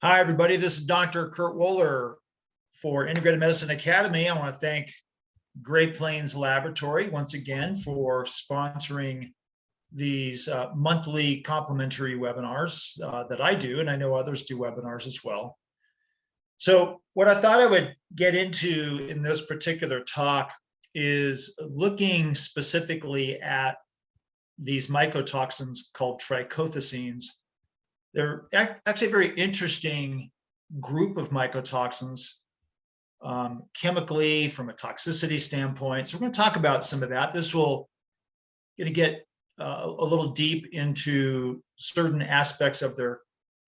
Hi, everybody. This is Dr. Kurt Wohler for Integrated Medicine Academy. I want to thank Great Plains Laboratory once again for sponsoring these monthly complimentary webinars that I do, and I know others do webinars as well. So what I thought I would get into in this particular talk is looking specifically at these mycotoxins called trichothecenes. They're actually a very interesting group of mycotoxins chemically from a toxicity standpoint. So we're going to talk about some of that. This will get a little deep into certain aspects of their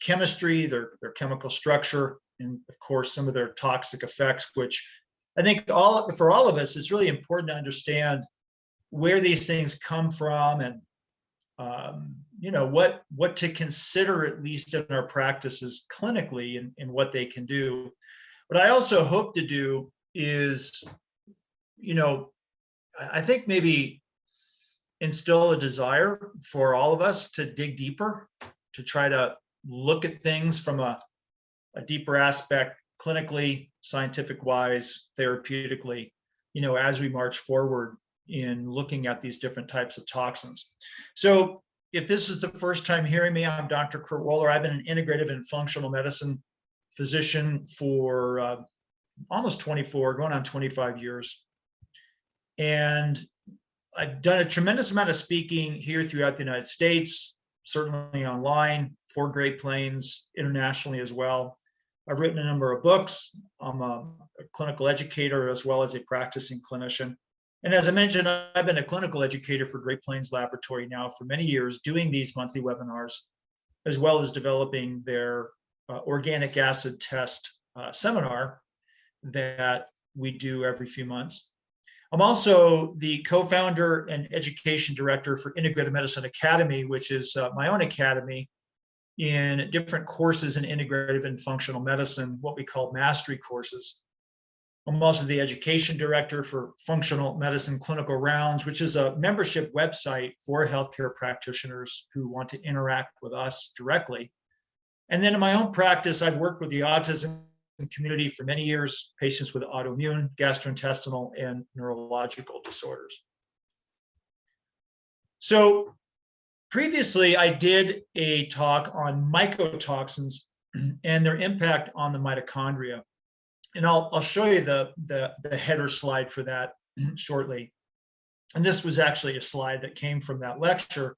chemistry, their chemical structure, and of course, some of their toxic effects, which I think for all of us, it's really important to understand where these things come from and what to consider, at least in our practices clinically, and what they can do. What I also hope to do is, I think maybe instill a desire for all of us to dig deeper, to try to look at things from a deeper aspect, clinically, scientific wise, therapeutically, as we march forward in looking at these different types of toxins. So if this is the first time hearing me, I'm Dr. Kurt Wohler. I've been an integrative and functional medicine physician for almost 24, going on 25 years. And I've done a tremendous amount of speaking here throughout the United States, certainly online, for Great Plains, internationally as well. I've written a number of books. I'm a clinical educator as well as a practicing clinician. And as I mentioned, I've been a clinical educator for Great Plains Laboratory now for many years, doing these monthly webinars, as well as developing their organic acid test seminar that we do every few months. I'm also the co-founder and education director for Integrated Medicine Academy, which is my own academy in different courses in integrative and functional medicine, what we call mastery courses. I'm also the education director for Functional Medicine Clinical Rounds, which is a membership website for healthcare practitioners who want to interact with us directly. And then in my own practice, I've worked with the autism community for many years, patients with autoimmune, gastrointestinal, and neurological disorders. So previously, I did a talk on mycotoxins and their impact on the mitochondria. And I'll show you the header slide for that shortly. And this was actually a slide that came from that lecture,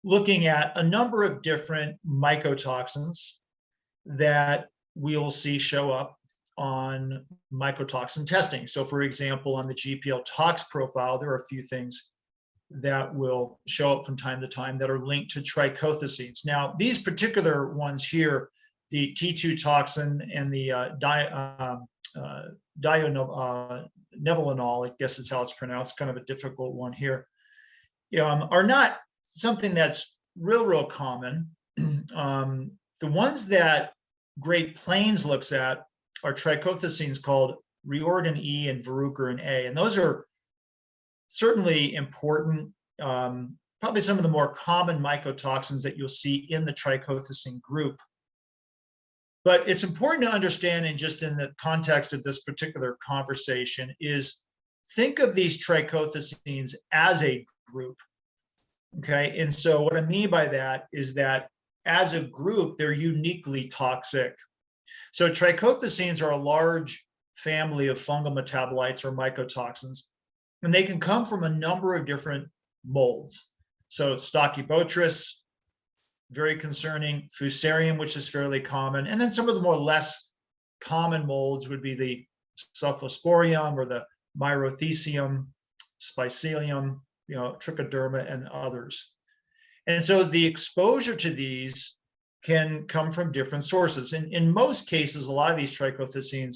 looking at a number of different mycotoxins that we'll see show up on mycotoxin testing. So for example, on the GPL tox profile, there are a few things that will show up from time to time that are linked to trichothecenes. Now, these particular ones here, the T2 toxin and the dioneuvelenol, I guess is how it's pronounced, kind of a difficult one here, are not something that's real common. The ones that Great Plains looks at are trichothecenes called reordin E and verrucorin A, and those are certainly important, probably some of the more common mycotoxins that you'll see in the trichothecene group. But it's important to understand, and just in the context of this particular conversation, is think of these trichothecenes as a group, okay? And so what I mean by that is that as a group, they're uniquely toxic. So trichothecenes are a large family of fungal metabolites or mycotoxins, and they can come from a number of different molds. So Stachybotrys, very concerning, Fusarium, which is fairly common, and then some of the more less common molds would be the Cephalosporium or the Myrothecium, Spicelium, Trichoderma, and others. And so the exposure to these can come from different sources. In most cases, a lot of these trichothecenes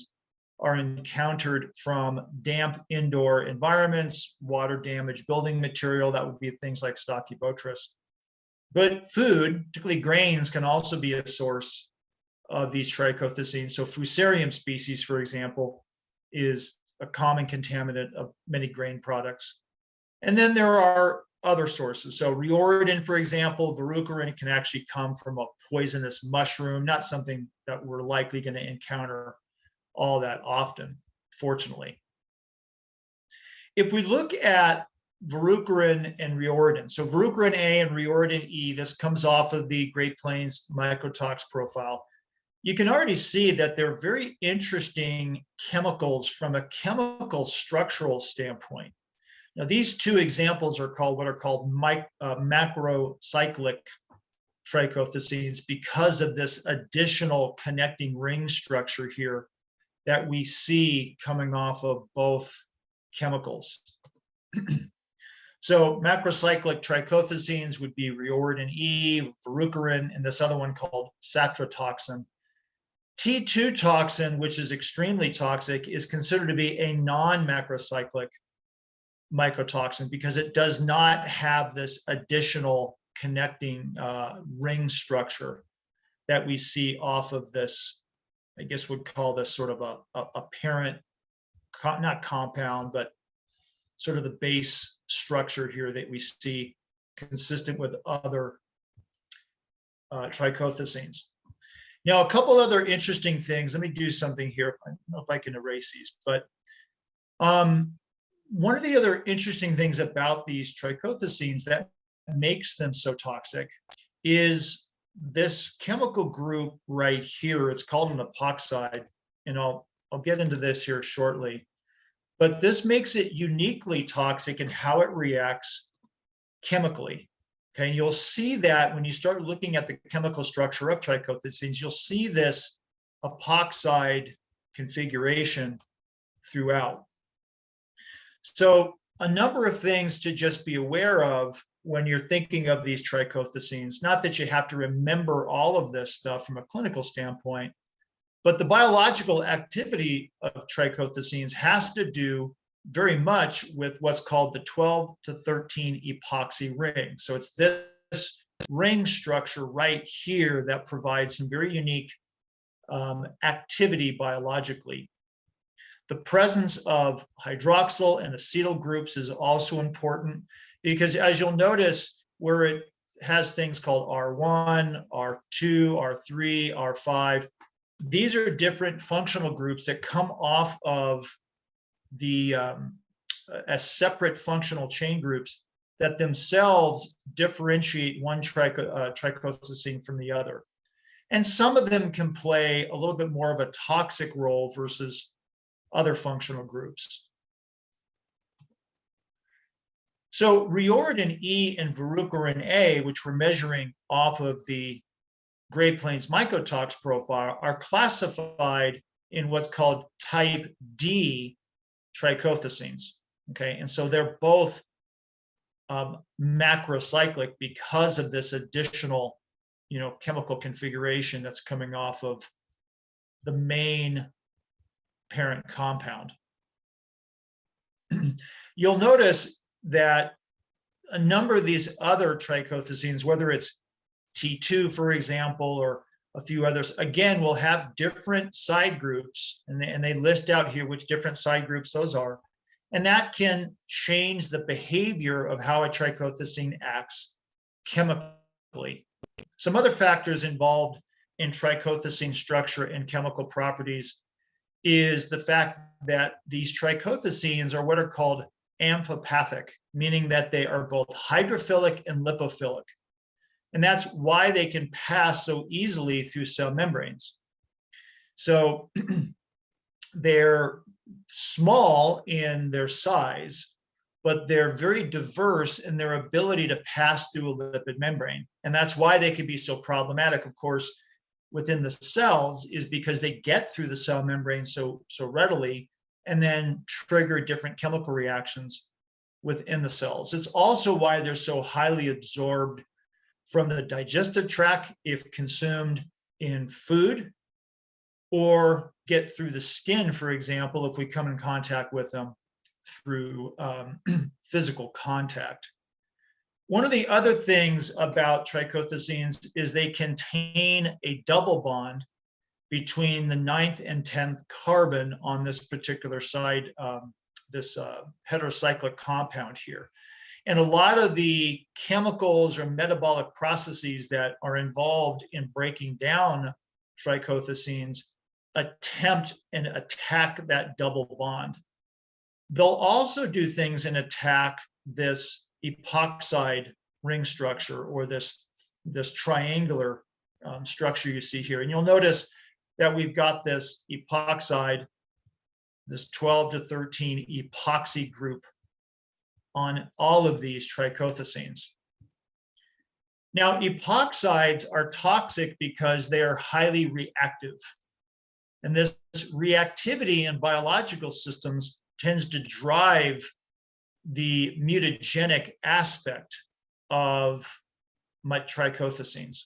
are encountered from damp indoor environments, water damaged building material, that would be things like Stachybotrys. But food, particularly grains, can also be a source of these trichothecenes. So Fusarium species, for example, is a common contaminant of many grain products. And then there are other sources. So reordin, for example, verrucarin can actually come from a poisonous mushroom, not something that we're likely going to encounter all that often, fortunately. If we look at verrucarin and reordin, so verrucarin A and reordin E, this comes off of the Great Plains mycotox profile. You can already see that they're very interesting chemicals from a chemical structural standpoint. Now, these two examples are called what are called macrocyclic trichothecenes because of this additional connecting ring structure here that we see coming off of both chemicals. So macrocyclic trichothecenes would be reordin E, verrucarin, and this other one called satrotoxin. T2 toxin, which is extremely toxic, is considered to be a non-macrocyclic mycotoxin because it does not have this additional connecting ring structure that we see off of this, I guess we'd call this sort of a parent, not compound, but sort of the base structure here that we see consistent with other trichothecenes. Now, a couple other interesting things. Let me do something here. I don't know if I can erase these, but one of the other interesting things about these trichothecenes that makes them so toxic is this chemical group right here. It's called an epoxide, and I'll get into this here shortly. But this makes it uniquely toxic in how it reacts chemically. Okay, and you'll see that when you start looking at the chemical structure of trichothecenes, you'll see this epoxide configuration throughout. So a number of things to just be aware of when you're thinking of these trichothecenes, not that you have to remember all of this stuff from a clinical standpoint, but the biological activity of trichothecenes has to do very much with what's called the 12 to 13 epoxy ring. So it's this ring structure right here that provides some very unique activity biologically. The presence of hydroxyl and acetyl groups is also important because, as you'll notice, where it has things called R1, R2, R3, R5, these are different functional groups that come off of the as separate functional chain groups that themselves differentiate one trichothecene from the other. And some of them can play a little bit more of a toxic role versus other functional groups. So reordin E and verrucarin A, which we're measuring off of the Great Plains mycotox profile, are classified in what's called type D trichothecenes. Okay, and so they're both macrocyclic because of this additional, chemical configuration that's coming off of the main parent compound. You'll notice that a number of these other trichothecenes, whether it's T2, for example, or a few others, again, will have different side groups, and they list out here which different side groups those are. And that can change the behavior of how a trichothecene acts chemically. Some other factors involved in trichothecene structure and chemical properties is the fact that these trichothecenes are what are called amphipathic, meaning that they are both hydrophilic and lipophilic. And that's why they can pass so easily through cell membranes. So they're small in their size, but they're very diverse in their ability to pass through a lipid membrane. And that's why they can be so problematic, of course, within the cells, is because they get through the cell membrane so readily and then trigger different chemical reactions within the cells. It's also why they're so highly absorbed from the digestive tract if consumed in food, or get through the skin, for example, if we come in contact with them through physical contact. One of the other things about trichothecenes is they contain a double bond between the 9th and 10th carbon on this particular side, this heterocyclic compound here. And a lot of the chemicals or metabolic processes that are involved in breaking down trichothecenes attempt and attack that double bond. They'll also do things and attack this epoxide ring structure, or this triangular structure you see here. And you'll notice that we've got this epoxide, this 12 to 13 epoxy group on all of these trichothecenes. Now, epoxides are toxic because they are highly reactive. And this reactivity in biological systems tends to drive the mutagenic aspect of trichothecenes.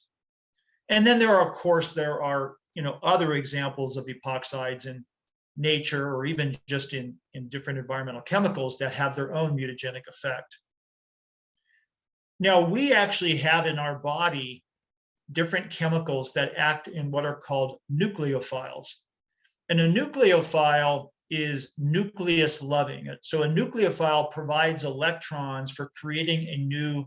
And then there are other examples of epoxides in nature, or even just in different environmental chemicals that have their own mutagenic effect. Now, we actually have in our body different chemicals that act in what are called nucleophiles. And a nucleophile is nucleus loving. So a nucleophile provides electrons for creating a new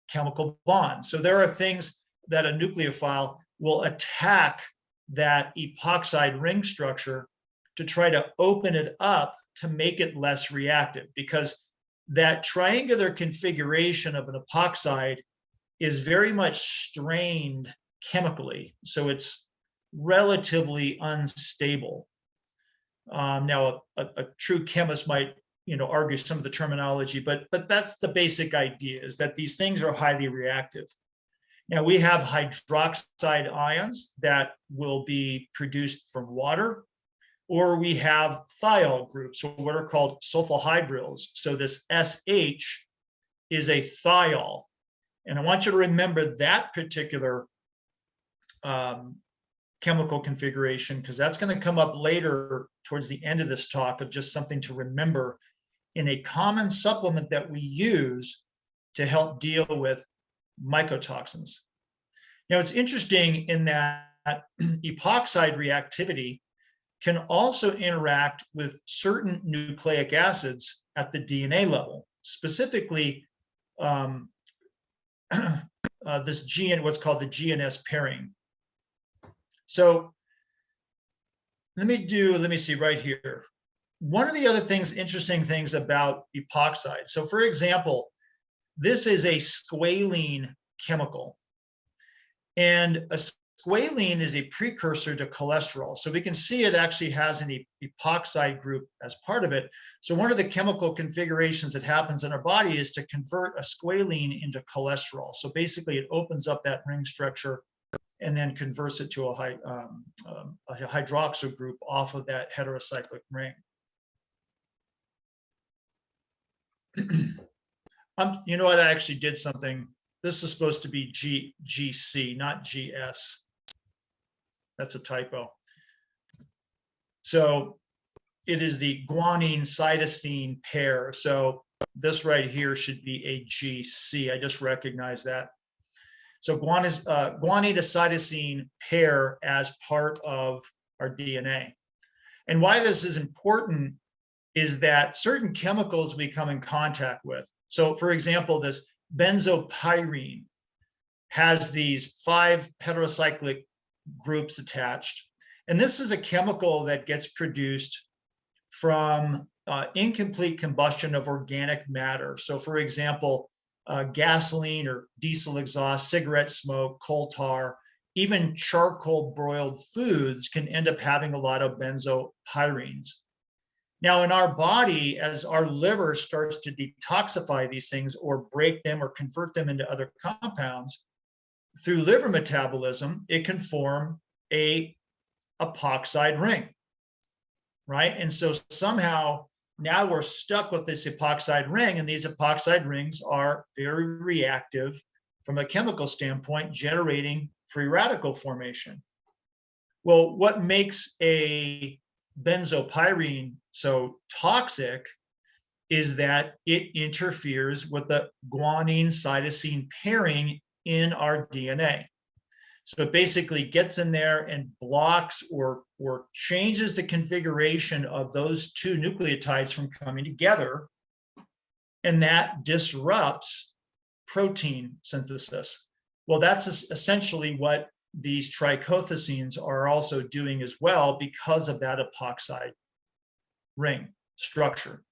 chemical bond. So there are things that a nucleophile will attack that epoxide ring structure to try to open it up to make it less reactive, because that triangular configuration of an epoxide is very much strained chemically. So it's relatively unstable. Now, a true chemist might, argue some of the terminology, but that's the basic idea, is that these things are highly reactive. Now, we have hydroxide ions that will be produced from water, or we have thiol groups, or what are called sulfohydryls. So this SH is a thiol. And I want you to remember that particular chemical configuration, because that's going to come up later towards the end of this talk, of just something to remember in a common supplement that we use to help deal with mycotoxins. Now, it's interesting in that epoxide reactivity can also interact with certain nucleic acids at the DNA level, specifically this gene, what's called the GNS pairing. So let me see right here. One of the other interesting things about epoxide. So for example, this is a squalene chemical. And a squalene is a precursor to cholesterol. So we can see it actually has an epoxide group as part of it. So one of the chemical configurations that happens in our body is to convert a squalene into cholesterol. So basically it opens up that ring structure and then converts it to a hydroxyl group off of that heterocyclic ring. You know what, I actually did something. This is supposed to be GC, not GS. That's a typo. So it is the guanine cytosine pair. So this right here should be a GC. I just recognized that. So guanine to cytosine pair as part of our DNA. And why this is important is that certain chemicals we come in contact with. So for example, this benzopyrene has these 5 heterocyclic groups attached. And this is a chemical that gets produced from incomplete combustion of organic matter. So for example, gasoline or diesel exhaust, cigarette smoke, coal tar, even charcoal broiled foods can end up having a lot of benzopyrenes. Now in our body, as our liver starts to detoxify these things or break them or convert them into other compounds, through liver metabolism, it can form a epoxide ring, right? And so somehow now we're stuck with this epoxide ring, and these epoxide rings are very reactive from a chemical standpoint, generating free radical formation. Well, what makes a benzopyrene so toxic is that it interferes with the guanine cytosine pairing in our DNA. So it basically gets in there and blocks or changes the configuration of those 2 nucleotides from coming together. and that disrupts protein synthesis. Well, that's essentially what these trichothecenes are also doing as well because of that epoxide ring structure.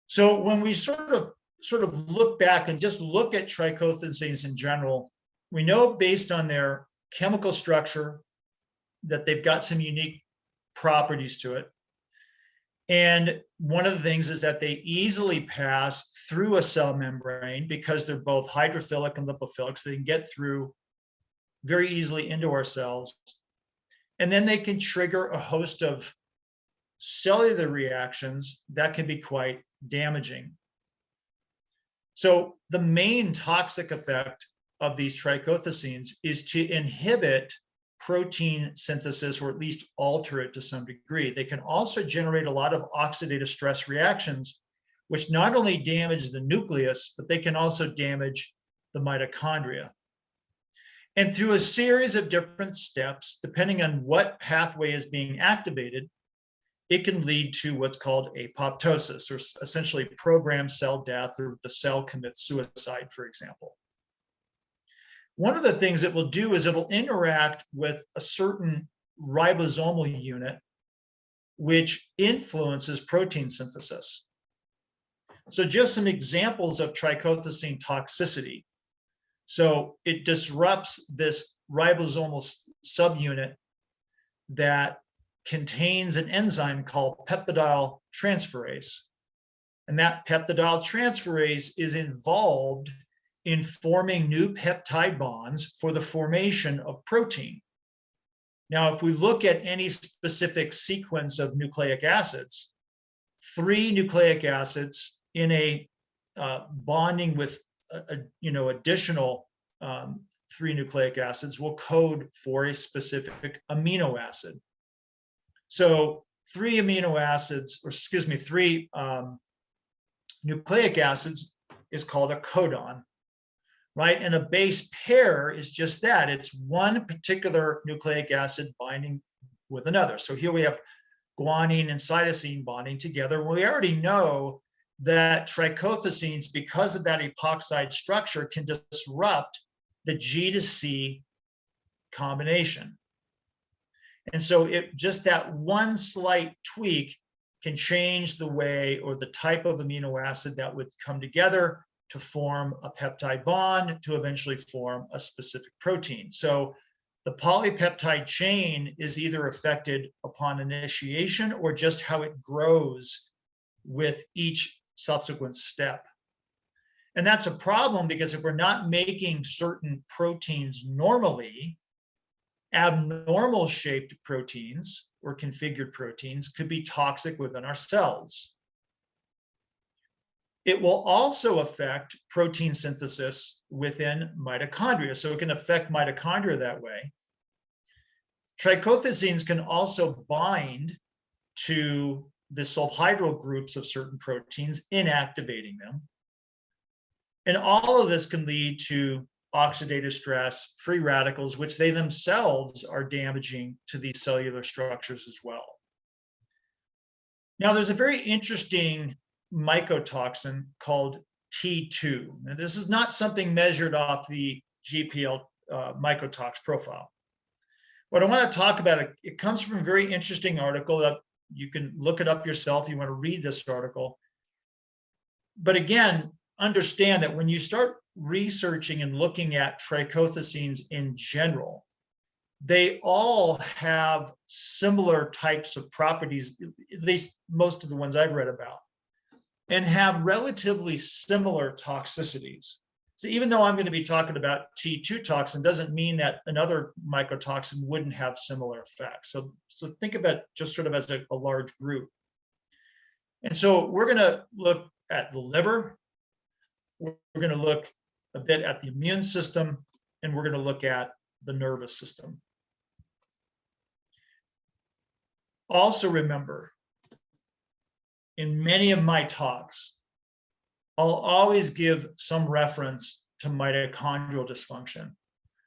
So when we sort of look back and just look at trichothecenes in general, we know based on their chemical structure that they've got some unique properties to it. And one of the things is that they easily pass through a cell membrane because they're both hydrophilic and lipophilic, so they can get through very easily into our cells. And then they can trigger a host of cellular reactions that can be quite damaging. So the main toxic effect of these trichothecenes is to inhibit protein synthesis, or at least alter it to some degree. They can also generate a lot of oxidative stress reactions, which not only damage the nucleus, but they can also damage the mitochondria. And through a series of different steps, depending on what pathway is being activated, it can lead to what's called apoptosis, or essentially programmed cell death, or the cell commits suicide, for example. One of the things it will do is it will interact with a certain ribosomal unit, which influences protein synthesis. So just some examples of trichothecene toxicity. So it disrupts this ribosomal subunit that contains an enzyme called peptidyl transferase. And that peptidyl transferase is involved in forming new peptide bonds for the formation of protein. Now, if we look at any specific sequence of nucleic acids, 3 nucleic acids in a bonding with additional 3 nucleic acids will code for a specific amino acid. So 3 nucleic acids is called a codon, right? And a base pair is just that. It's one particular nucleic acid binding with another. So here we have guanine and cytosine bonding together. We already know that trichothecenes, because of that epoxide structure, can disrupt the G to C combination. And so just that one slight tweak can change the way or the type of amino acid that would come together to form a peptide bond to eventually form a specific protein. So the polypeptide chain is either affected upon initiation or just how it grows with each subsequent step. And that's a problem because if we're not making certain proteins normally, abnormal shaped proteins or configured proteins could be toxic within our cells. It will also affect protein synthesis within mitochondria. So it can affect mitochondria that way. Trichothecenes can also bind to the sulfhydryl groups of certain proteins, inactivating them. And all of this can lead to oxidative stress, free radicals, which they themselves are damaging to these cellular structures as well. Now, there's a very interesting mycotoxin called T2. Now, this is not something measured off the GPL mycotox profile. What I want to talk about, it comes from a very interesting article that you can look it up yourself if you want to read this article. But again, understand that when you start researching and looking at trichothecenes in general, they all have similar types of properties, at least most of the ones I've read about, and have relatively similar toxicities. So even though I'm going to be talking about T2 toxin, doesn't mean that another mycotoxin wouldn't have similar effects. So think of it just sort of as a large group. And so we're going to look at the liver, we're going to look a bit at the immune system, and we're going to look at the nervous system. Also remember, in many of my talks, I'll always give some reference to mitochondrial dysfunction,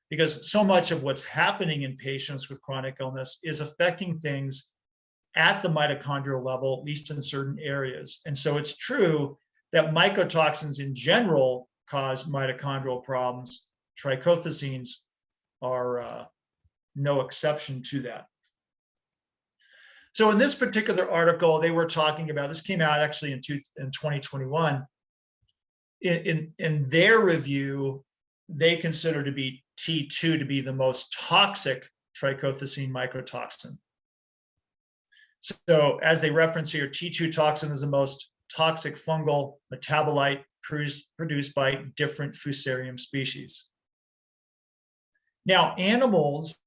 because so much of what's happening in patients with chronic illness is affecting things at the mitochondrial level, at least in certain areas. And so it's true that mycotoxins in general cause mitochondrial problems. Trichothecenes are no exception to that. So in this particular article, they were talking about, this came out actually in 2021. In their review, they consider to be T2 to be the most toxic trichothecene mycotoxin. So as they reference here, T2 toxin is the most toxic fungal metabolite produced by different Fusarium species. Now, animals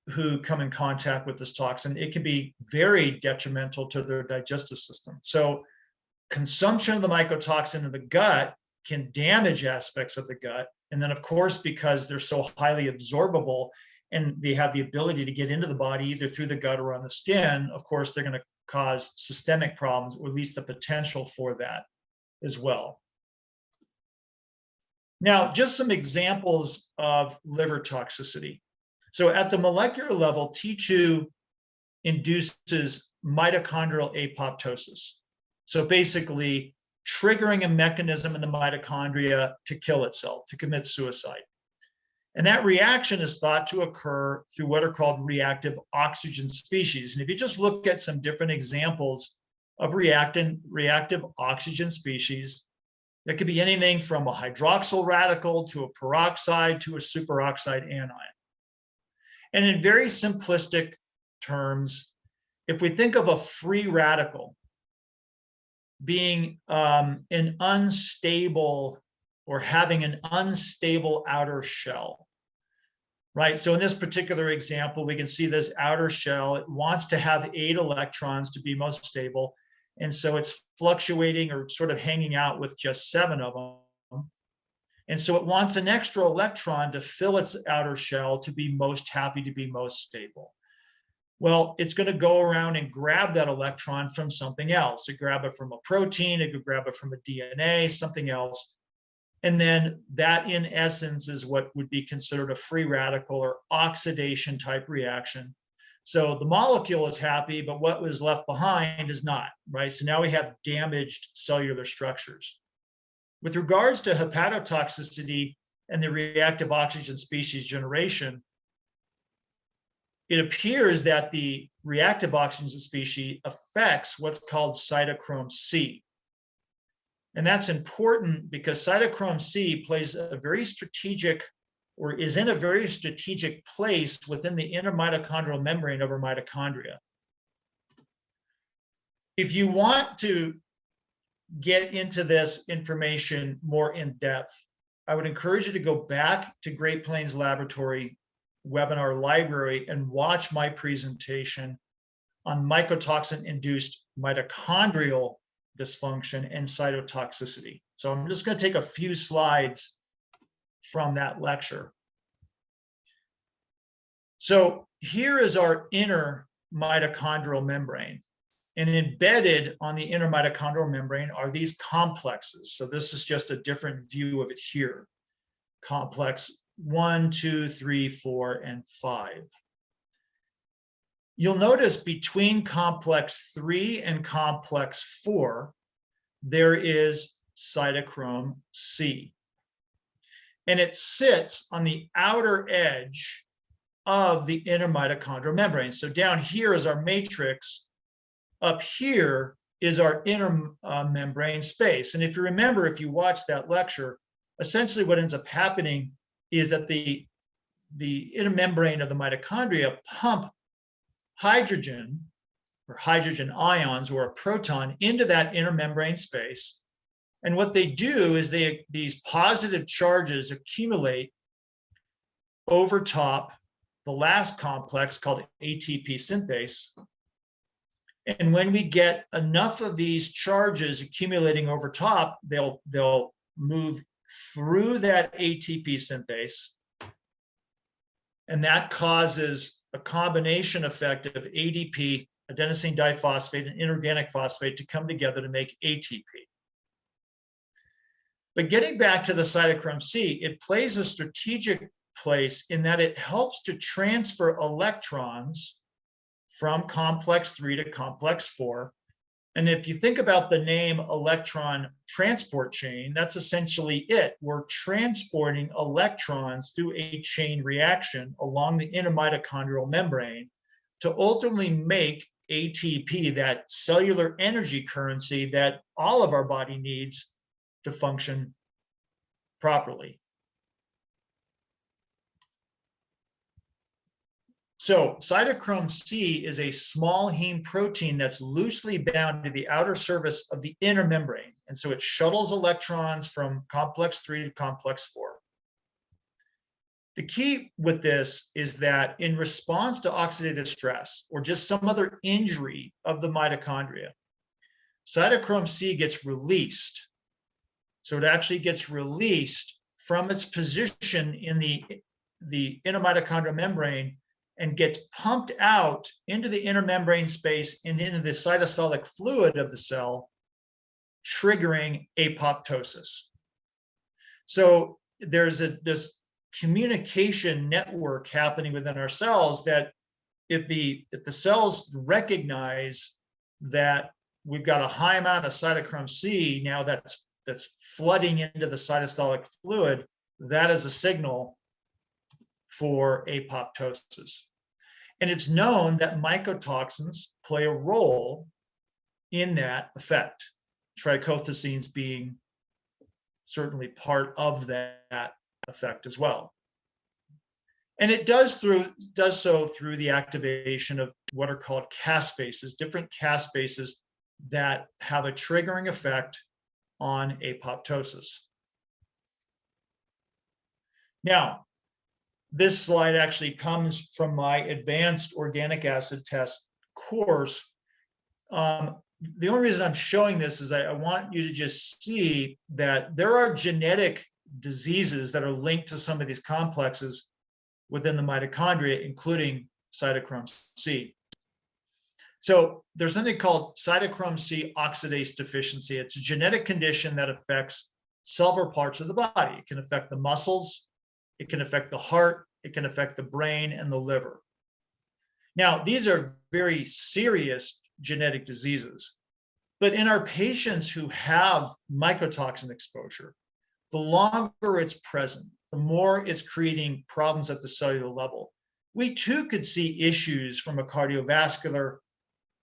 who come in contact with this toxin, it can be very detrimental to their digestive system. So consumption of the mycotoxin in the gut can damage aspects of the gut. And then, of course, because they're so highly absorbable and they have the ability to get into the body either through the gut or on the skin, of course, they're going to cause systemic problems, or at least the potential for that as well. Now, just some examples of liver toxicity. So at the molecular level, T2 induces mitochondrial apoptosis. So basically triggering a mechanism in the mitochondria to kill itself, to commit suicide. And that reaction is thought to occur through what are called reactive oxygen species. And if you just look at some different examples of reactive oxygen species, that could be anything from a hydroxyl radical to a peroxide to a superoxide anion. And in very simplistic terms, if we think of a free radical being an unstable or having an unstable outer shell, right? So in this particular example, we can see this outer shell, it wants to have 8 electrons to be most stable. And so it's fluctuating or sort of hanging out with just 7 of them. And so it wants an extra electron to fill its outer shell to be most happy, to be most stable. Well, it's going to go around and grab that electron from something else. It could grab it from a protein, it could grab it from a DNA, something else. And then that, in essence, is what would be considered a free radical or oxidation type reaction. So the molecule is happy, but what was left behind is not, right? So now we have damaged cellular structures. With regards to hepatotoxicity and the reactive oxygen species generation, it appears that the reactive oxygen species affects what's called cytochrome C. And that's important because cytochrome C plays a very strategic, or is in a very strategic place within the inner mitochondrial membrane of our mitochondria. If you want to get into this information more in depth, I would encourage you to go back to Great Plains Laboratory webinar library and watch my presentation on mycotoxin-induced mitochondrial dysfunction and cytotoxicity. So I'm just going to take a few slides from that lecture. So here is our inner mitochondrial membrane. And embedded on the inner mitochondrial membrane are these complexes. So this is just a different view of it here. Complex 1, 2, 3, 4, and 5. You'll notice between complex 3 and complex 4, there is cytochrome C. And it sits on the outer edge of the inner mitochondrial membrane. So down here is our matrix. Up here is our inner membrane space. And if you remember, if you watch that lecture, essentially what ends up happening is that the inner membrane of the mitochondria pump hydrogen or hydrogen ions or a proton into that inner membrane space. And what they do is these positive charges accumulate over top the last complex called ATP synthase. And when we get enough of these charges accumulating over top, they'll move through that ATP synthase. And that causes a combination effect of ADP, adenosine diphosphate, and inorganic phosphate to come together to make ATP. But getting back to the cytochrome C, it plays a strategic place in that it helps to transfer electrons from complex 3 to complex 4. And if you think about the name electron transport chain, that's essentially it. We're transporting electrons through a chain reaction along the inner mitochondrial membrane to ultimately make ATP, that cellular energy currency that all of our body needs to function properly. So cytochrome C is a small heme protein that's loosely bound to the outer surface of the inner membrane. And so it shuttles electrons from complex 3 to complex 4. The key with this is that in response to oxidative stress or just some other injury of the mitochondria, cytochrome C gets released. So it actually gets released from its position in the inner mitochondrial membrane and gets pumped out into the inner membrane space and into the cytosolic fluid of the cell, triggering apoptosis. So there's this communication network happening within our cells that if the cells recognize that we've got a high amount of cytochrome C now that's flooding into the cytosolic fluid, that is a signal for apoptosis. And it's known that mycotoxins play a role in that effect, trichothecenes being certainly part of that effect as well. And it does so through the activation of what are called caspases, different caspases that have a triggering effect on apoptosis. Now, this slide actually comes from my advanced organic acid test course. The only reason I'm showing this is I want you to just see that there are genetic diseases that are linked to some of these complexes within the mitochondria, including cytochrome C. So there's something called cytochrome C oxidase deficiency. It's a genetic condition that affects several parts of the body. It can affect the muscles, it can affect the heart, it can affect the brain and the liver. Now, these are very serious genetic diseases, but in our patients who have mycotoxin exposure, the longer it's present, the more it's creating problems at the cellular level. We too could see issues from a cardiovascular,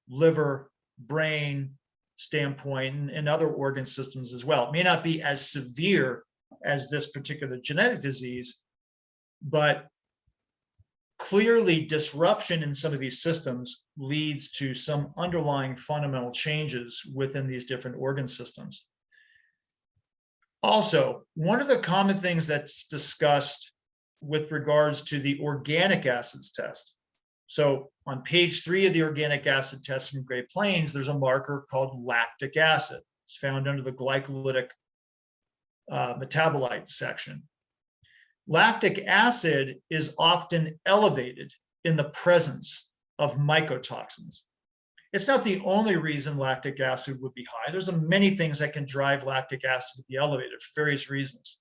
liver, brain standpoint and other organ systems as well. It may not be as severe as this particular genetic disease, but clearly disruption in some of these systems leads to some underlying fundamental changes within these different organ systems. Also, one of the common things that's discussed with regards to the organic acids test. So on page 3 of the organic acid test from Great Plains, there's a marker called lactic acid. It's found under the glycolytic metabolite section. Lactic acid is often elevated in the presence of mycotoxins. It's not the only reason lactic acid would be high. There's many things that can drive lactic acid to be elevated for various reasons.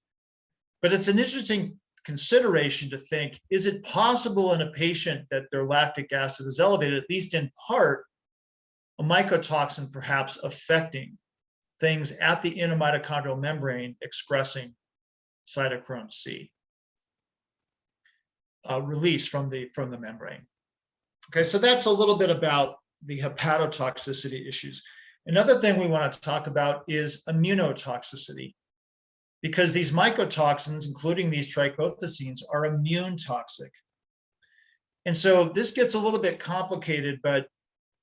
But it's an interesting consideration to think, is it possible in a patient that their lactic acid is elevated, at least in part, a mycotoxin perhaps affecting things at the inner mitochondrial membrane expressing cytochrome C? Release from the membrane. Okay, so that's a little bit about the hepatotoxicity issues. Another thing we want to talk about is immunotoxicity, because these mycotoxins, including these trichothecenes, are immune toxic. And so this gets a little bit complicated, but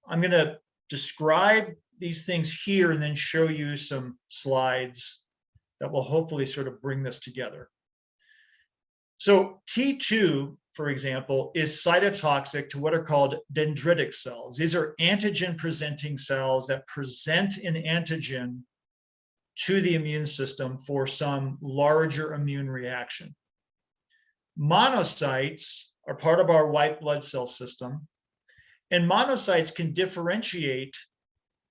I'm going to describe these things here and then show you some slides that will hopefully sort of bring this together. So T2, for example, is cytotoxic to what are called dendritic cells. These are antigen-presenting cells that present an antigen to the immune system for some larger immune reaction. Monocytes are part of our white blood cell system, and monocytes can differentiate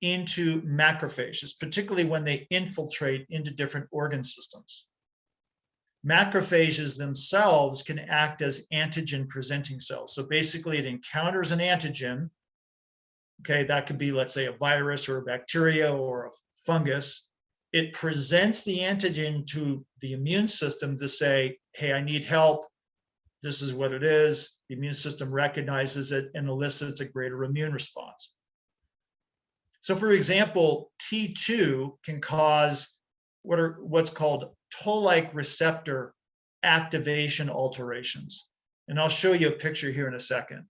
into macrophages, particularly when they infiltrate into different organ systems. Macrophages themselves can act as antigen-presenting cells. So basically, it encounters an antigen, okay, that could be, let's say, a virus or a bacteria or a fungus. It presents the antigen to the immune system to say, hey, I need help. This is what it is. The immune system recognizes it and elicits a greater immune response. So for example, T2 can cause what's called toelike receptor activation alterations. And I'll show you a picture here in a second.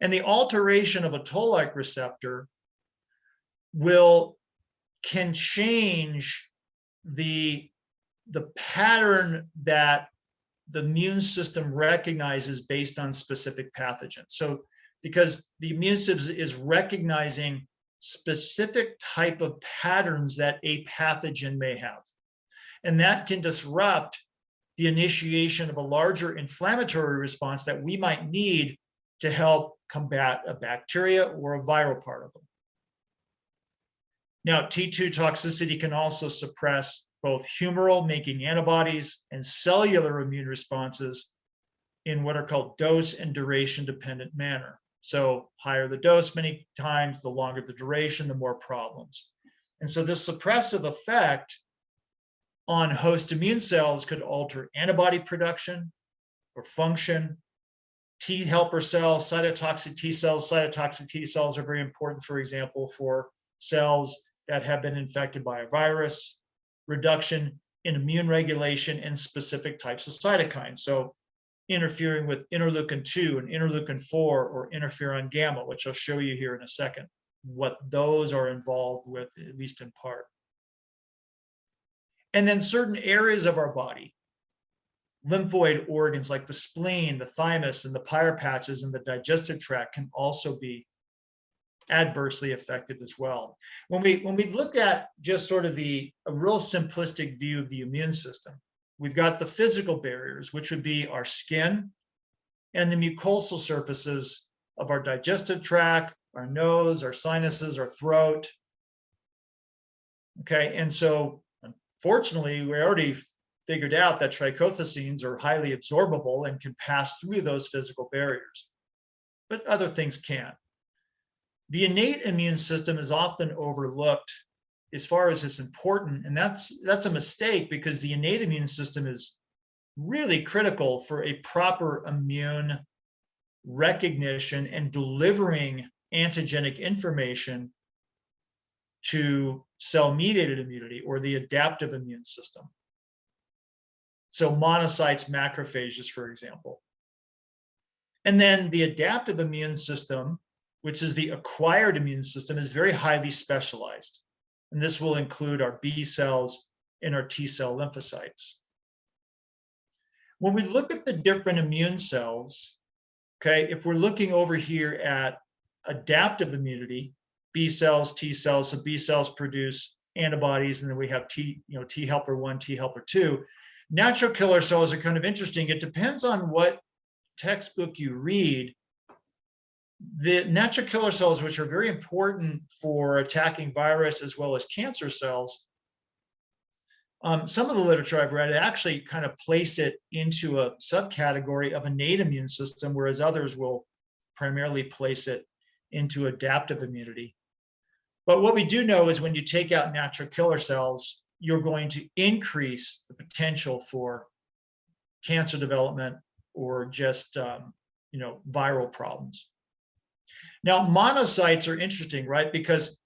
And the alteration of a toelike receptor can change the pattern that the immune system recognizes based on specific pathogens. So because the immune system is recognizing specific type of patterns that a pathogen may have. And that can disrupt the initiation of a larger inflammatory response that we might need to help combat a bacteria or a viral particle. Now, T2 toxicity can also suppress both humoral, making antibodies, and cellular immune responses in what are called dose and duration dependent manner. So higher the dose many times, the longer the duration, the more problems. And so this suppressive effect on host immune cells could alter antibody production or function. T helper cells, cytotoxic T cells. Cytotoxic T cells are very important, for example, for cells that have been infected by a virus, reduction in immune regulation and specific types of cytokines. So interfering with interleukin-2 and interleukin-4 or interferon gamma, which I'll show you here in a second, what those are involved with, at least in part. And then certain areas of our body, lymphoid organs like the spleen, the thymus, and the pyropatches and the digestive tract can also be adversely affected as well. When we look at just sort of a real simplistic view of the immune system, we've got the physical barriers, which would be our skin and the mucosal surfaces of our digestive tract, our nose, our sinuses, our throat. Okay, and so unfortunately, we already figured out that trichothecenes are highly absorbable and can pass through those physical barriers, but other things can't. The innate immune system is often overlooked as far as it's important, and that's a mistake, because the innate immune system is really critical for a proper immune recognition and delivering antigenic information to cell-mediated immunity or the adaptive immune system. So monocytes, macrophages, for example. And then the adaptive immune system, which is the acquired immune system, is very highly specialized. And this will include our B cells and our T cell lymphocytes. When we look at the different immune cells, okay, if we're looking over here at adaptive immunity, B cells, T cells, so B cells produce antibodies, and then we have T helper 1, T helper 2. Natural killer cells are kind of interesting. It depends on what textbook you read. The natural killer cells, which are very important for attacking virus as well as cancer cells, some of the literature I've read actually kind of place it into a subcategory of innate immune system, whereas others will primarily place it into adaptive immunity. But what we do know is when you take out natural killer cells, you're going to increase the potential for cancer development or just viral problems. Now, monocytes are interesting, right? Because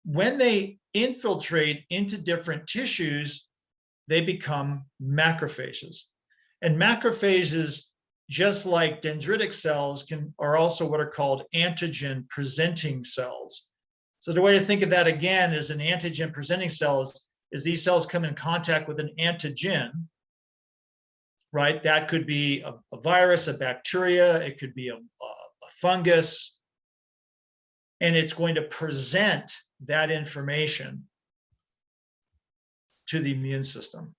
when they infiltrate into different tissues, they become macrophages. And macrophages, just like dendritic cells, are also what are called antigen-presenting cells. So the way to think of that again is an antigen-presenting cells is these cells come in contact with an antigen, right? That could be a virus, a bacteria, it could be a fungus, and it's going to present that information to the immune system.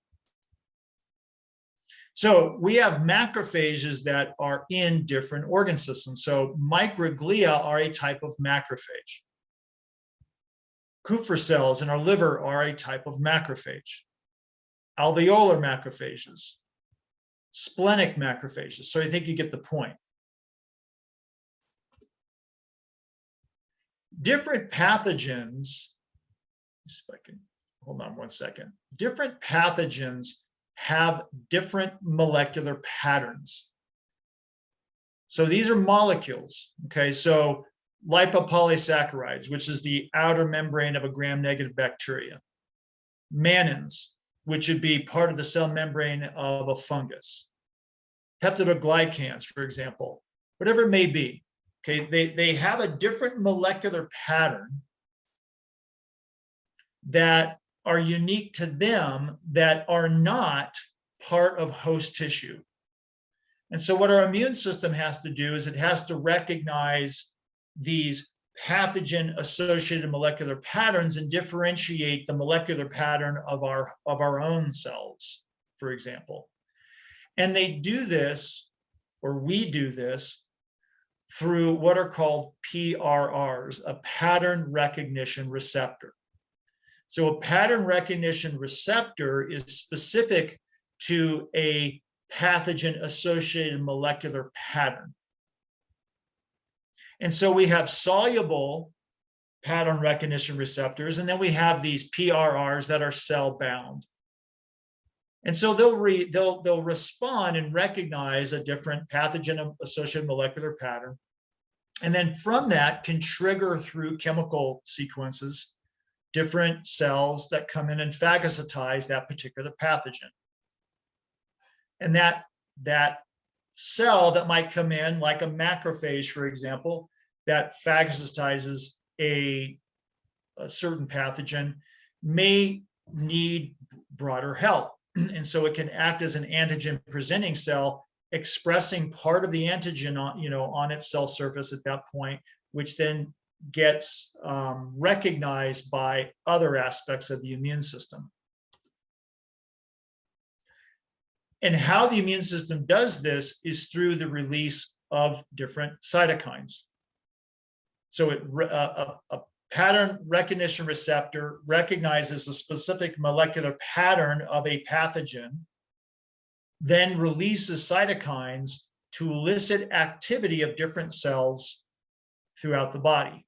So we have macrophages that are in different organ systems. So microglia are a type of macrophage. Kupffer cells in our liver are a type of macrophage. Alveolar macrophages, splenic macrophages. So I think you get the point. different pathogens, if I can, hold on one second. Different pathogens have different molecular patterns. So these are molecules, okay? So lipopolysaccharides, which is the outer membrane of a gram-negative bacteria. Mannins, which would be part of the cell membrane of a fungus. Peptidoglycans, for example, whatever it may be. Okay, they have a different molecular pattern that are unique to them, that are not part of host tissue. And so what our immune system has to do is it has to recognize these pathogen-associated molecular patterns and differentiate the molecular pattern of our own cells, for example. And they do this, or we do this, through what are called PRRs, a pattern recognition receptor. So a pattern recognition receptor is specific to a pathogen-associated molecular pattern. And so we have soluble pattern recognition receptors, and then we have these PRRs that are cell-bound. And so they'll respond and recognize a different pathogen-associated molecular pattern, and then from that can trigger through chemical sequences different cells that come in and phagocytize that particular pathogen. And that cell that might come in, like a macrophage, for example, that phagocytizes a certain pathogen, may need broader help. And so it can act as an antigen presenting cell, expressing part of the antigen on its cell surface at that point, which then gets recognized by other aspects of the immune system. And how the immune system does this is through the release of different cytokines. So a pattern recognition receptor recognizes a specific molecular pattern of a pathogen, then releases cytokines to elicit activity of different cells throughout the body.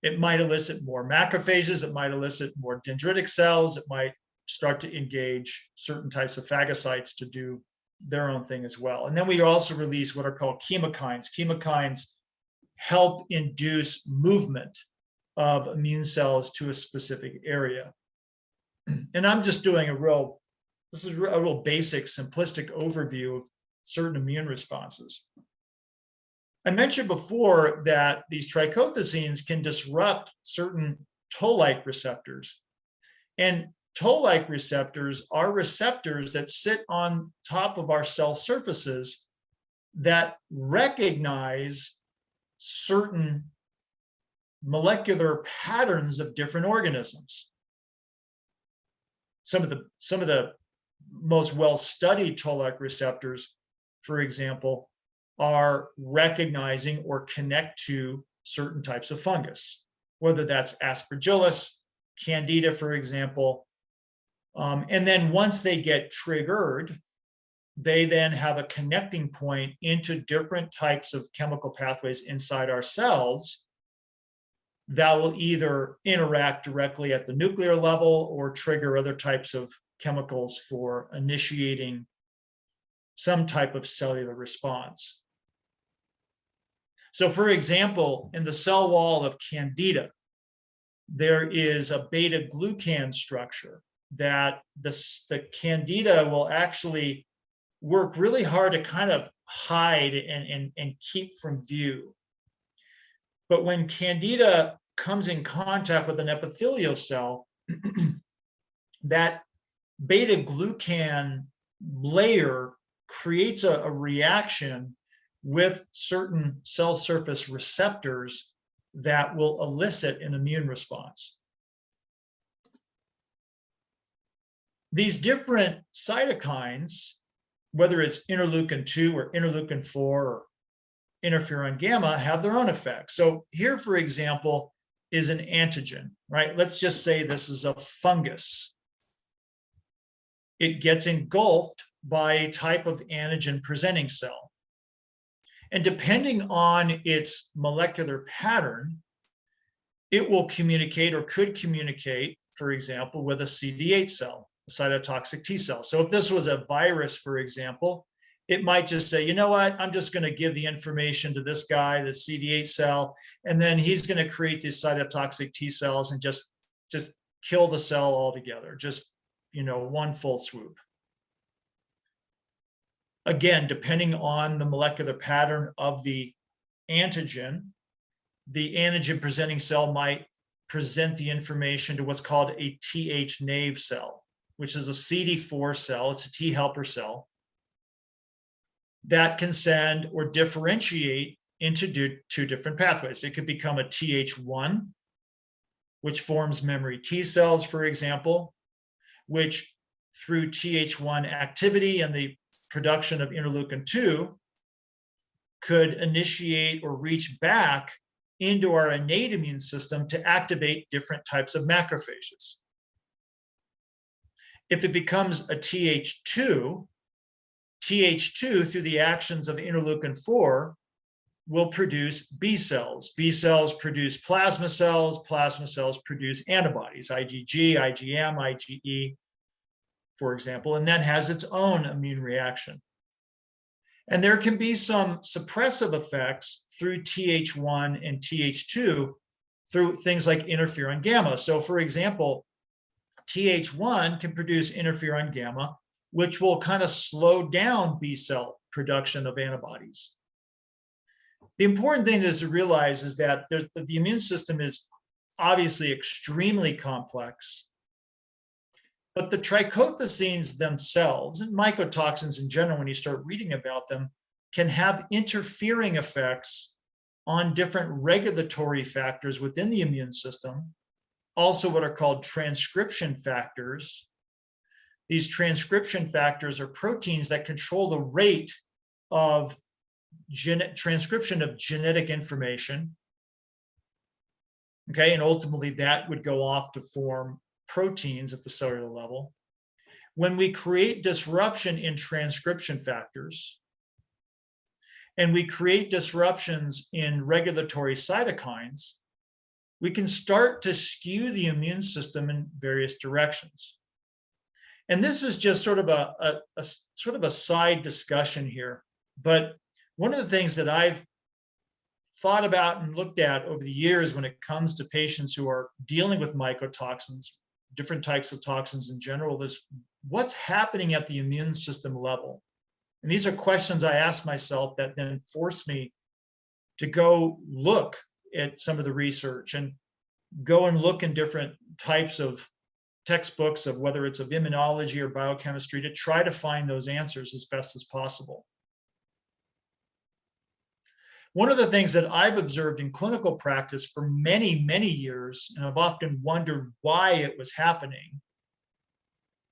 It might elicit more macrophages, it might elicit more dendritic cells, it might start to engage certain types of phagocytes to do their own thing as well. And then we also release what are called chemokines. Chemokines help induce movement of immune cells to a specific area. And I'm just doing this is a real basic, simplistic overview of certain immune responses. I mentioned before that these trichothecenes can disrupt certain toelike receptors. And toelike receptors are receptors that sit on top of our cell surfaces that recognize certain molecular patterns of different organisms. Some of the most well-studied toelike receptors, for example, are recognizing or connect to certain types of fungus, whether that's Aspergillus, Candida, for example. And then once they get triggered, they then have a connecting point into different types of chemical pathways inside our cells that will either interact directly at the nuclear level or trigger other types of chemicals for initiating some type of cellular response. So for example, in the cell wall of Candida, there is a beta glucan structure that the Candida will actually work really hard to kind of hide and keep from view. But when Candida comes in contact with an epithelial cell, that beta glucan layer creates a reaction with certain cell surface receptors that will elicit an immune response. These different cytokines, whether it's interleukin-2 or interleukin-4 or interferon gamma, have their own effects. So here, for example, is an antigen, right? Let's just say this is a fungus. It gets engulfed by a type of antigen presenting cell. And depending on its molecular pattern, it will communicate or could communicate, for example, with a CD8 cell, a cytotoxic T cell. So if this was a virus, for example, it might just say, you know what, I'm just going to give the information to this guy, the CD8 cell, and then he's going to create these cytotoxic T cells and just kill the cell altogether, just, one full swoop. Again, depending on the molecular pattern of the antigen presenting cell might present the information to what's called a Th naive cell, which is a CD4 cell. It's a T helper cell that can send or differentiate into two different pathways. It could become a Th1, which forms memory T cells, for example, which through Th1 activity and the production of interleukin-2 could initiate or reach back into our innate immune system to activate different types of macrophages. If it becomes a Th2 through the actions of interleukin-4 will produce B cells. B cells produce plasma cells produce antibodies, IgG, IgM, IgE, for example, and that has its own immune reaction. And there can be some suppressive effects through Th1 and Th2 through things like interferon gamma. So for example, Th1 can produce interferon gamma, which will kind of slow down B cell production of antibodies. The important thing is to realize is that the immune system is obviously extremely complex, but the trichothecenes themselves, and mycotoxins in general, when you start reading about them, can have interfering effects on different regulatory factors within the immune system, also what are called transcription factors. These transcription factors are proteins that control the rate of transcription of genetic information. Okay, and ultimately that would go off to form proteins at the cellular level. When we create disruption in transcription factors, and we create disruptions in regulatory cytokines, we can start to skew the immune system in various directions. And this is just sort of a side discussion here. But one of the things that I've thought about and looked at over the years when it comes to patients who are dealing with mycotoxins, different types of toxins in general, is what's happening at the immune system level? And these are questions I ask myself that then force me to go look at some of the research and go and look in different types of textbooks of whether it's of immunology or biochemistry to try to find those answers as best as possible. One of the things that I've observed in clinical practice for many, many years, and I've often wondered why it was happening,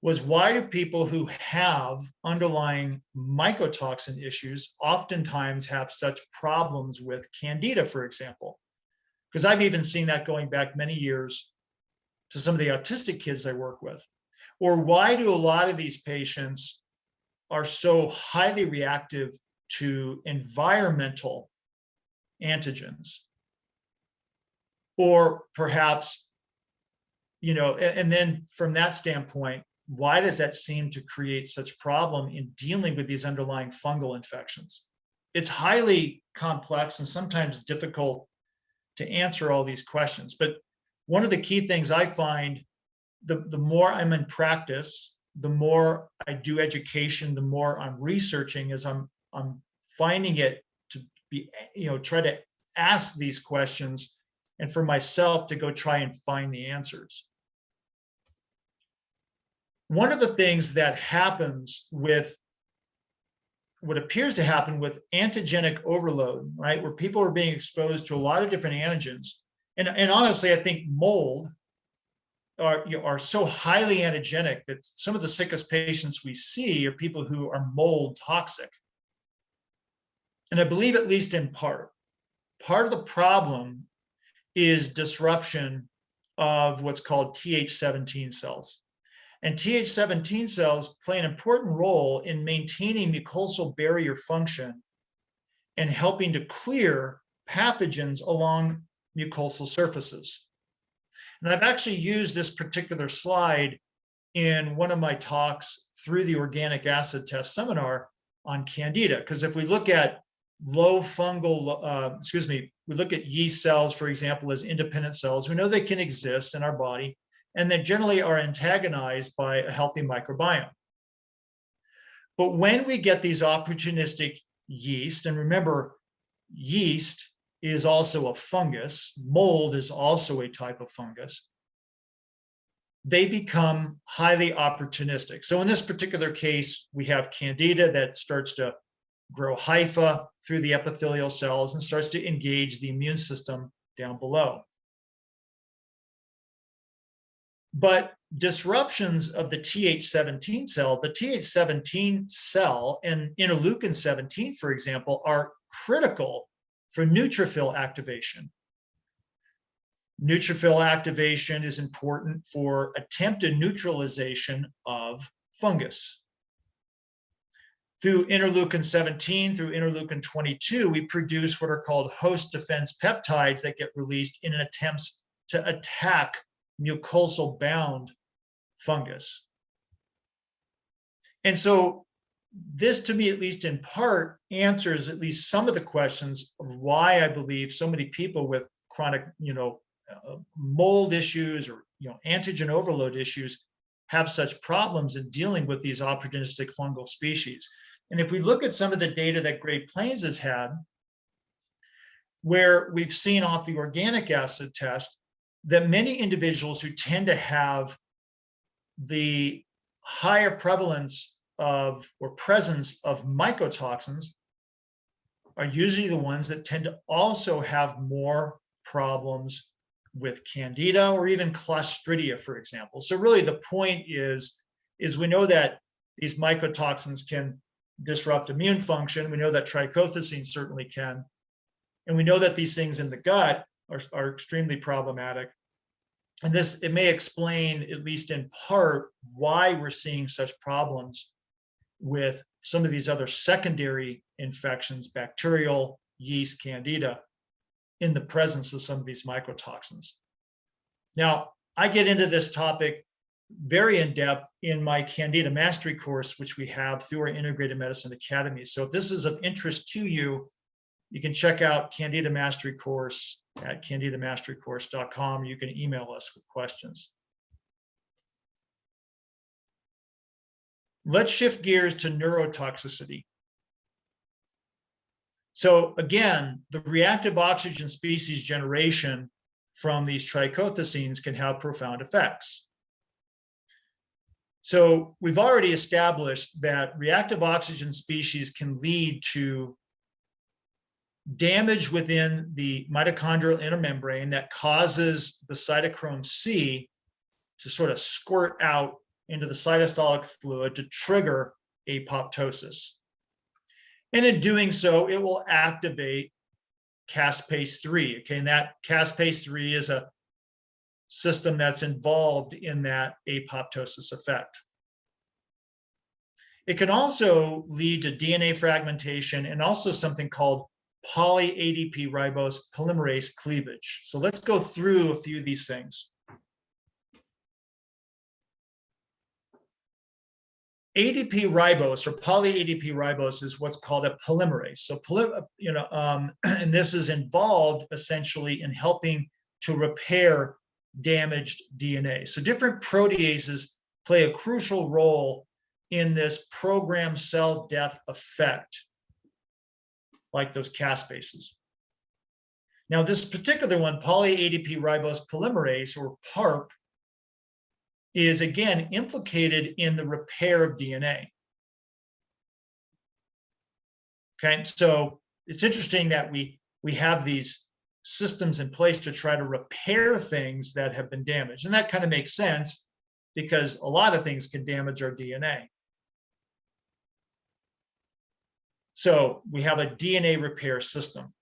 was why do people who have underlying mycotoxin issues oftentimes have such problems with Candida, for example? Because I've even seen that going back many years to some of the autistic kids I work with. Or why do a lot of these patients are so highly reactive to environmental antigens? Or perhaps, and then from that standpoint, why does that seem to create such problem in dealing with these underlying fungal infections? It's highly complex and sometimes difficult to answer all these questions. But one of the key things I find, the more I'm in practice, the more I do education, the more I'm researching, as I'm finding it to be, try to ask these questions and for myself to go try and find the answers. One of the things that happens with what appears to happen with antigenic overload, right, where people are being exposed to a lot of different antigens, and honestly, I think mold are so highly antigenic that some of the sickest patients we see are people who are mold toxic. And I believe, at least in part of the problem is disruption of what's called Th17 cells. And Th17 cells play an important role in maintaining mucosal barrier function and helping to clear pathogens along mucosal surfaces. And I've actually used this particular slide in one of my talks through the organic acid test seminar on Candida, because if we look at low fungal, we look at yeast cells, for example, as independent cells, we know they can exist in our body, and they generally are antagonized by a healthy microbiome. But when we get these opportunistic yeast, and remember, yeast is also a fungus, mold is also a type of fungus, they become highly opportunistic. So in this particular case, we have Candida that starts to grow hypha through the epithelial cells and starts to engage the immune system down below. But disruptions of the Th17 cell, the Th17 cell and interleukin 17, for example, are critical for neutrophil activation. Neutrophil activation is important for attempted neutralization of fungus. Through interleukin 17, through interleukin 22, we produce what are called host defense peptides that get released in an attempt to attack mucosal bound fungus. And so this, to me, at least in part, answers at least some of the questions of why I believe so many people with chronic, mold issues or, antigen overload issues have such problems in dealing with these opportunistic fungal species. And if we look at some of the data that Great Plains has had, where we've seen off the organic acid test that many individuals who tend to have the higher prevalence of or presence of mycotoxins are usually the ones that tend to also have more problems with Candida or even Clostridia, for example. So really the point is we know that these mycotoxins can disrupt immune function. We know that trichothecene certainly can. And we know that these things in the gut are extremely problematic. And it may explain, at least in part, why we're seeing such problems with some of these other secondary infections, bacterial, yeast, Candida, in the presence of some of these mycotoxins. Now, I get into this topic very in depth in my Candida Mastery course, which we have through our Integrated Medicine Academy. So if this is of interest to you, you can check out Candida Mastery course at candidamasterycourse.com. You can email us with questions. Let's shift gears to neurotoxicity. So again, the reactive oxygen species generation from these trichothecenes can have profound effects. So we've already established that reactive oxygen species can lead to damage within the mitochondrial inner membrane that causes the cytochrome C to sort of squirt out into the cytosolic fluid to trigger apoptosis. And in doing so, it will activate caspase 3. Okay, and that caspase 3 is a system that's involved in that apoptosis effect. It can also lead to DNA fragmentation and also something called poly-ADP ribose polymerase cleavage. So let's go through a few of these things. ADP ribose or poly-ADP ribose is what's called a polymerase. So, and this is involved essentially in helping to repair damaged DNA. So different proteases play a crucial role in this programmed cell death effect, like those caspases. Now, this particular one, poly-ADP ribose polymerase, or PARP, is again implicated in the repair of DNA. Okay, so it's interesting that we have these systems in place to try to repair things that have been damaged. And that kind of makes sense because a lot of things can damage our DNA. So we have a DNA repair system.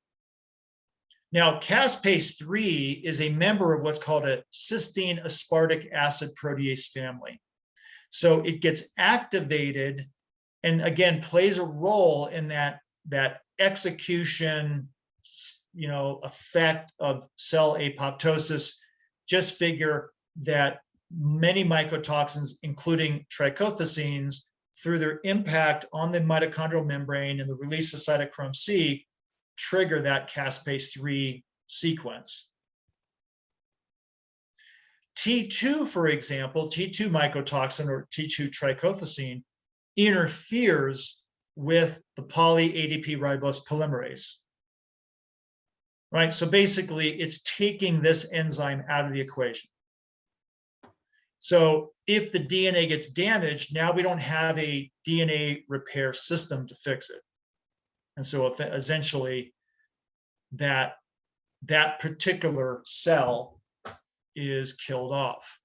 Now, caspase 3 is a member of what's called a cysteine aspartic acid protease family. So it gets activated and again plays a role in that that execution, effect of cell apoptosis, just figure that many mycotoxins, including trichothecenes, through their impact on the mitochondrial membrane and the release of cytochrome C, trigger that caspase 3 sequence. T2, for example, T2 mycotoxin or T2 trichothecene interferes with the poly-ADP ribose polymerase. Right? So basically, it's taking this enzyme out of the equation. So if the DNA gets damaged, now we don't have a DNA repair system to fix it. And so essentially, that particular cell is killed off.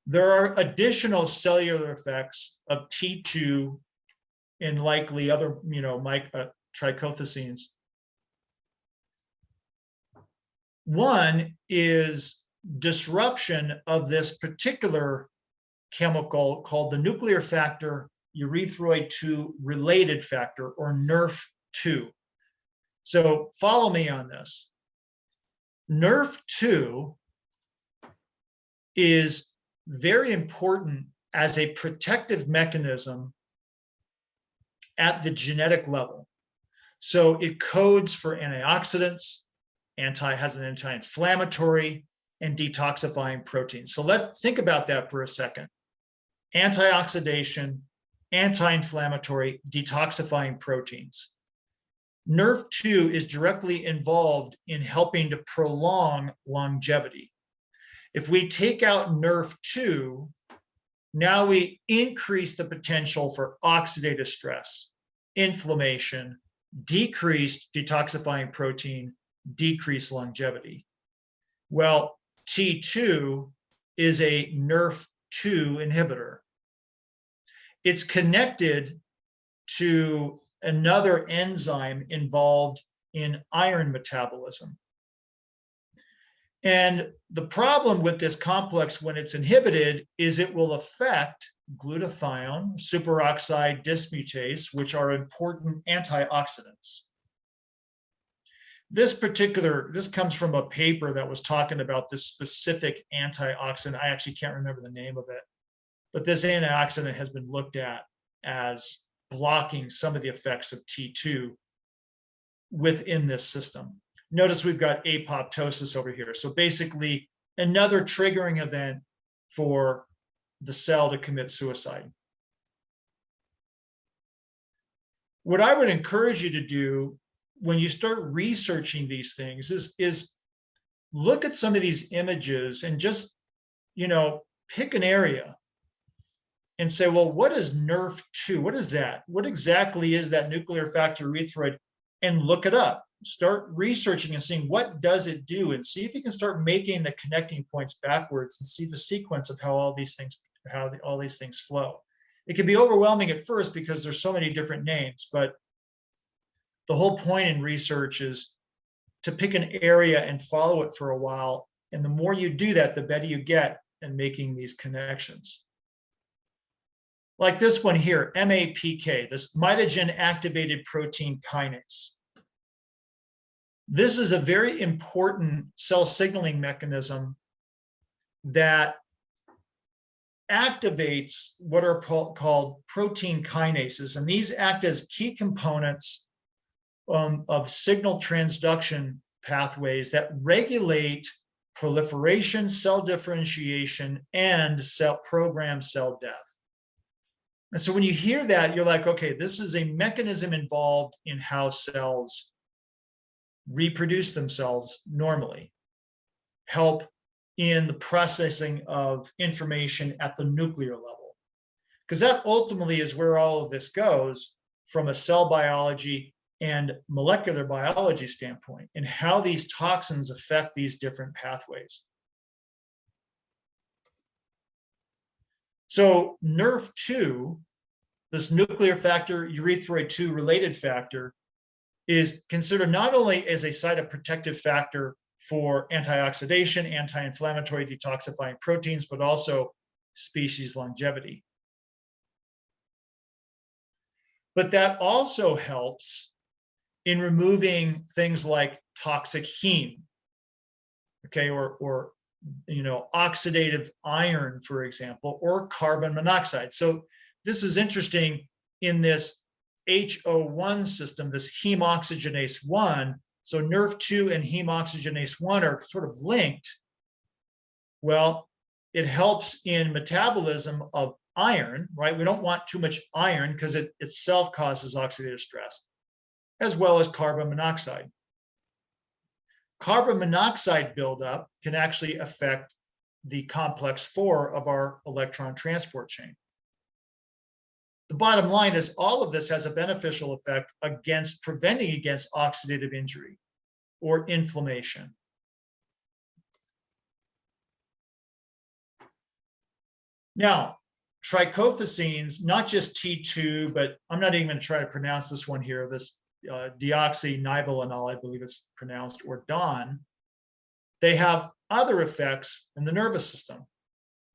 There are additional cellular effects of T2 and likely other, trichothecenes. One is disruption of this particular chemical called the nuclear factor erythroid 2 related factor, or NERF2. So follow me on this. NERF2 is very important as a protective mechanism at the genetic level. So it codes for antioxidants, has an anti-inflammatory, and detoxifying proteins. So think about that for a second. Antioxidation, anti-inflammatory, detoxifying proteins. NERF2 is directly involved in helping to prolong longevity. If we take out NERF2, now we increase the potential for oxidative stress, inflammation, decreased detoxifying protein, decreased longevity. Well, T2 is a NERF2 inhibitor. It's connected to another enzyme involved in iron metabolism. And the problem with this complex when it's inhibited is it will affect glutathione, superoxide dismutase, which are important antioxidants. This comes from a paper that was talking about this specific antioxidant. I actually can't remember the name of it, but this antioxidant has been looked at as blocking some of the effects of T2 within this system. Notice we've got apoptosis over here. So basically another triggering event for the cell to commit suicide. What I would encourage you to do when you start researching these things is look at some of these images and just, pick an area and say, well, what is NERF2? What is that? What exactly is that nuclear factor erythroid? And look it up. Start researching and seeing what does it do, and see if you can start making the connecting points backwards and see the sequence of how all these things flow. It can be overwhelming at first because there's so many different names, but the whole point in research is to pick an area and follow it for a while. And the more you do that, the better you get in making these connections. Like this one here, MAPK, this mitogen activated protein kinase. This is a very important cell signaling mechanism that activates what are called protein kinases. And these act as key components of signal transduction pathways that regulate proliferation, cell differentiation, and programmed cell death. And so when you hear that, you're like, okay, this is a mechanism involved in how cells reproduce themselves normally, help in the processing of information at the nuclear level. Because that ultimately is where all of this goes from a cell biology and molecular biology standpoint, and how these toxins affect these different pathways. So NERF2, this nuclear factor erythroid 2 related factor, is considered not only as a cytoprotective factor for antioxidation, anti-inflammatory, detoxifying proteins, but also species longevity. But that also helps in removing things like toxic heme, okay, or oxidative iron, for example, or carbon monoxide. So this is interesting in this HO1 system, this heme oxygenase 1. So NRF2 and heme oxygenase 1 are sort of linked. Well, it helps in metabolism of iron, right? We don't want too much iron because it itself causes oxidative stress, as well as carbon monoxide. Carbon monoxide buildup can actually affect the complex 4 of our electron transport chain. The bottom line is all of this has a beneficial effect against preventing against oxidative injury or inflammation. Now, trichothecenes, not just T2, but I'm not even going to try to pronounce this one here, this deoxynivalenol, I believe it's pronounced, or DON, they have other effects in the nervous system.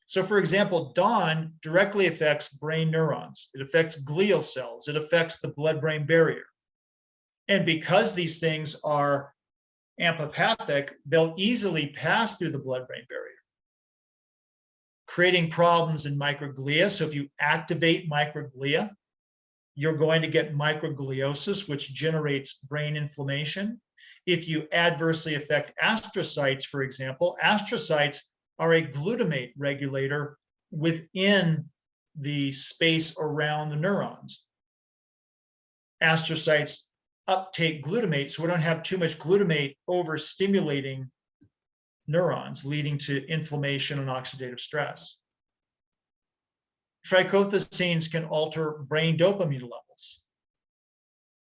So for example, DON directly affects brain neurons. It affects glial cells. It affects the blood-brain barrier. And because these things are amphipathic, they'll easily pass through the blood-brain barrier, creating problems in microglia. So if you activate microglia, you're going to get microgliosis, which generates brain inflammation. If you adversely affect astrocytes, for example, astrocytes are a glutamate regulator within the space around the neurons. Astrocytes uptake glutamate, so we don't have too much glutamate overstimulating neurons, leading to inflammation and oxidative stress. Trichothecenes can alter brain dopamine levels.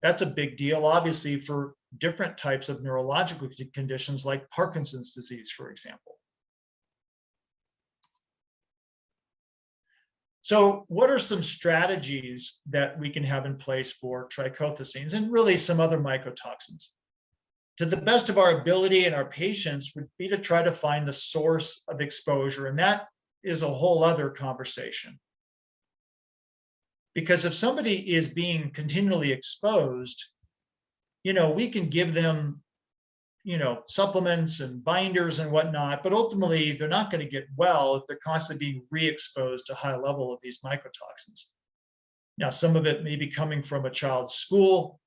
That's a big deal, obviously, for different types of neurological conditions like Parkinson's disease, for example. So what are some strategies that we can have in place for trichothecenes and really some other mycotoxins? To the best of our ability and our patience would be to try to find the source of exposure, and that is a whole other conversation. Because if somebody is being continually exposed, we can give them, supplements and binders and whatnot, but ultimately they're not going to get well if they're constantly being re-exposed to high level of these mycotoxins. Now, some of it may be coming from a child's school,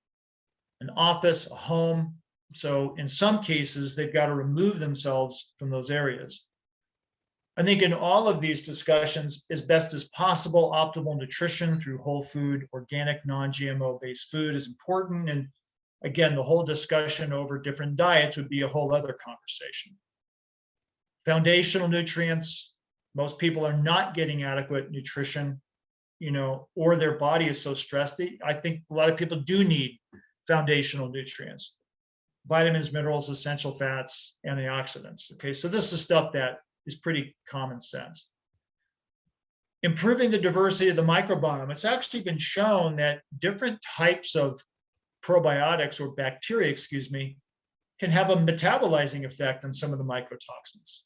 an office, a home. So in some cases, they've got to remove themselves from those areas. I think in all of these discussions, as best as possible, optimal nutrition through whole food, organic, non-GMO based food is important. And again, the whole discussion over different diets would be a whole other conversation. Foundational nutrients, most people are not getting adequate nutrition, or their body is so stressed. I think a lot of people do need foundational nutrients, vitamins, minerals, essential fats, antioxidants. Okay, so this is stuff that is pretty common sense. Improving the diversity of the microbiome. It's actually been shown that different types of probiotics or bacteria, can have a metabolizing effect on some of the mycotoxins.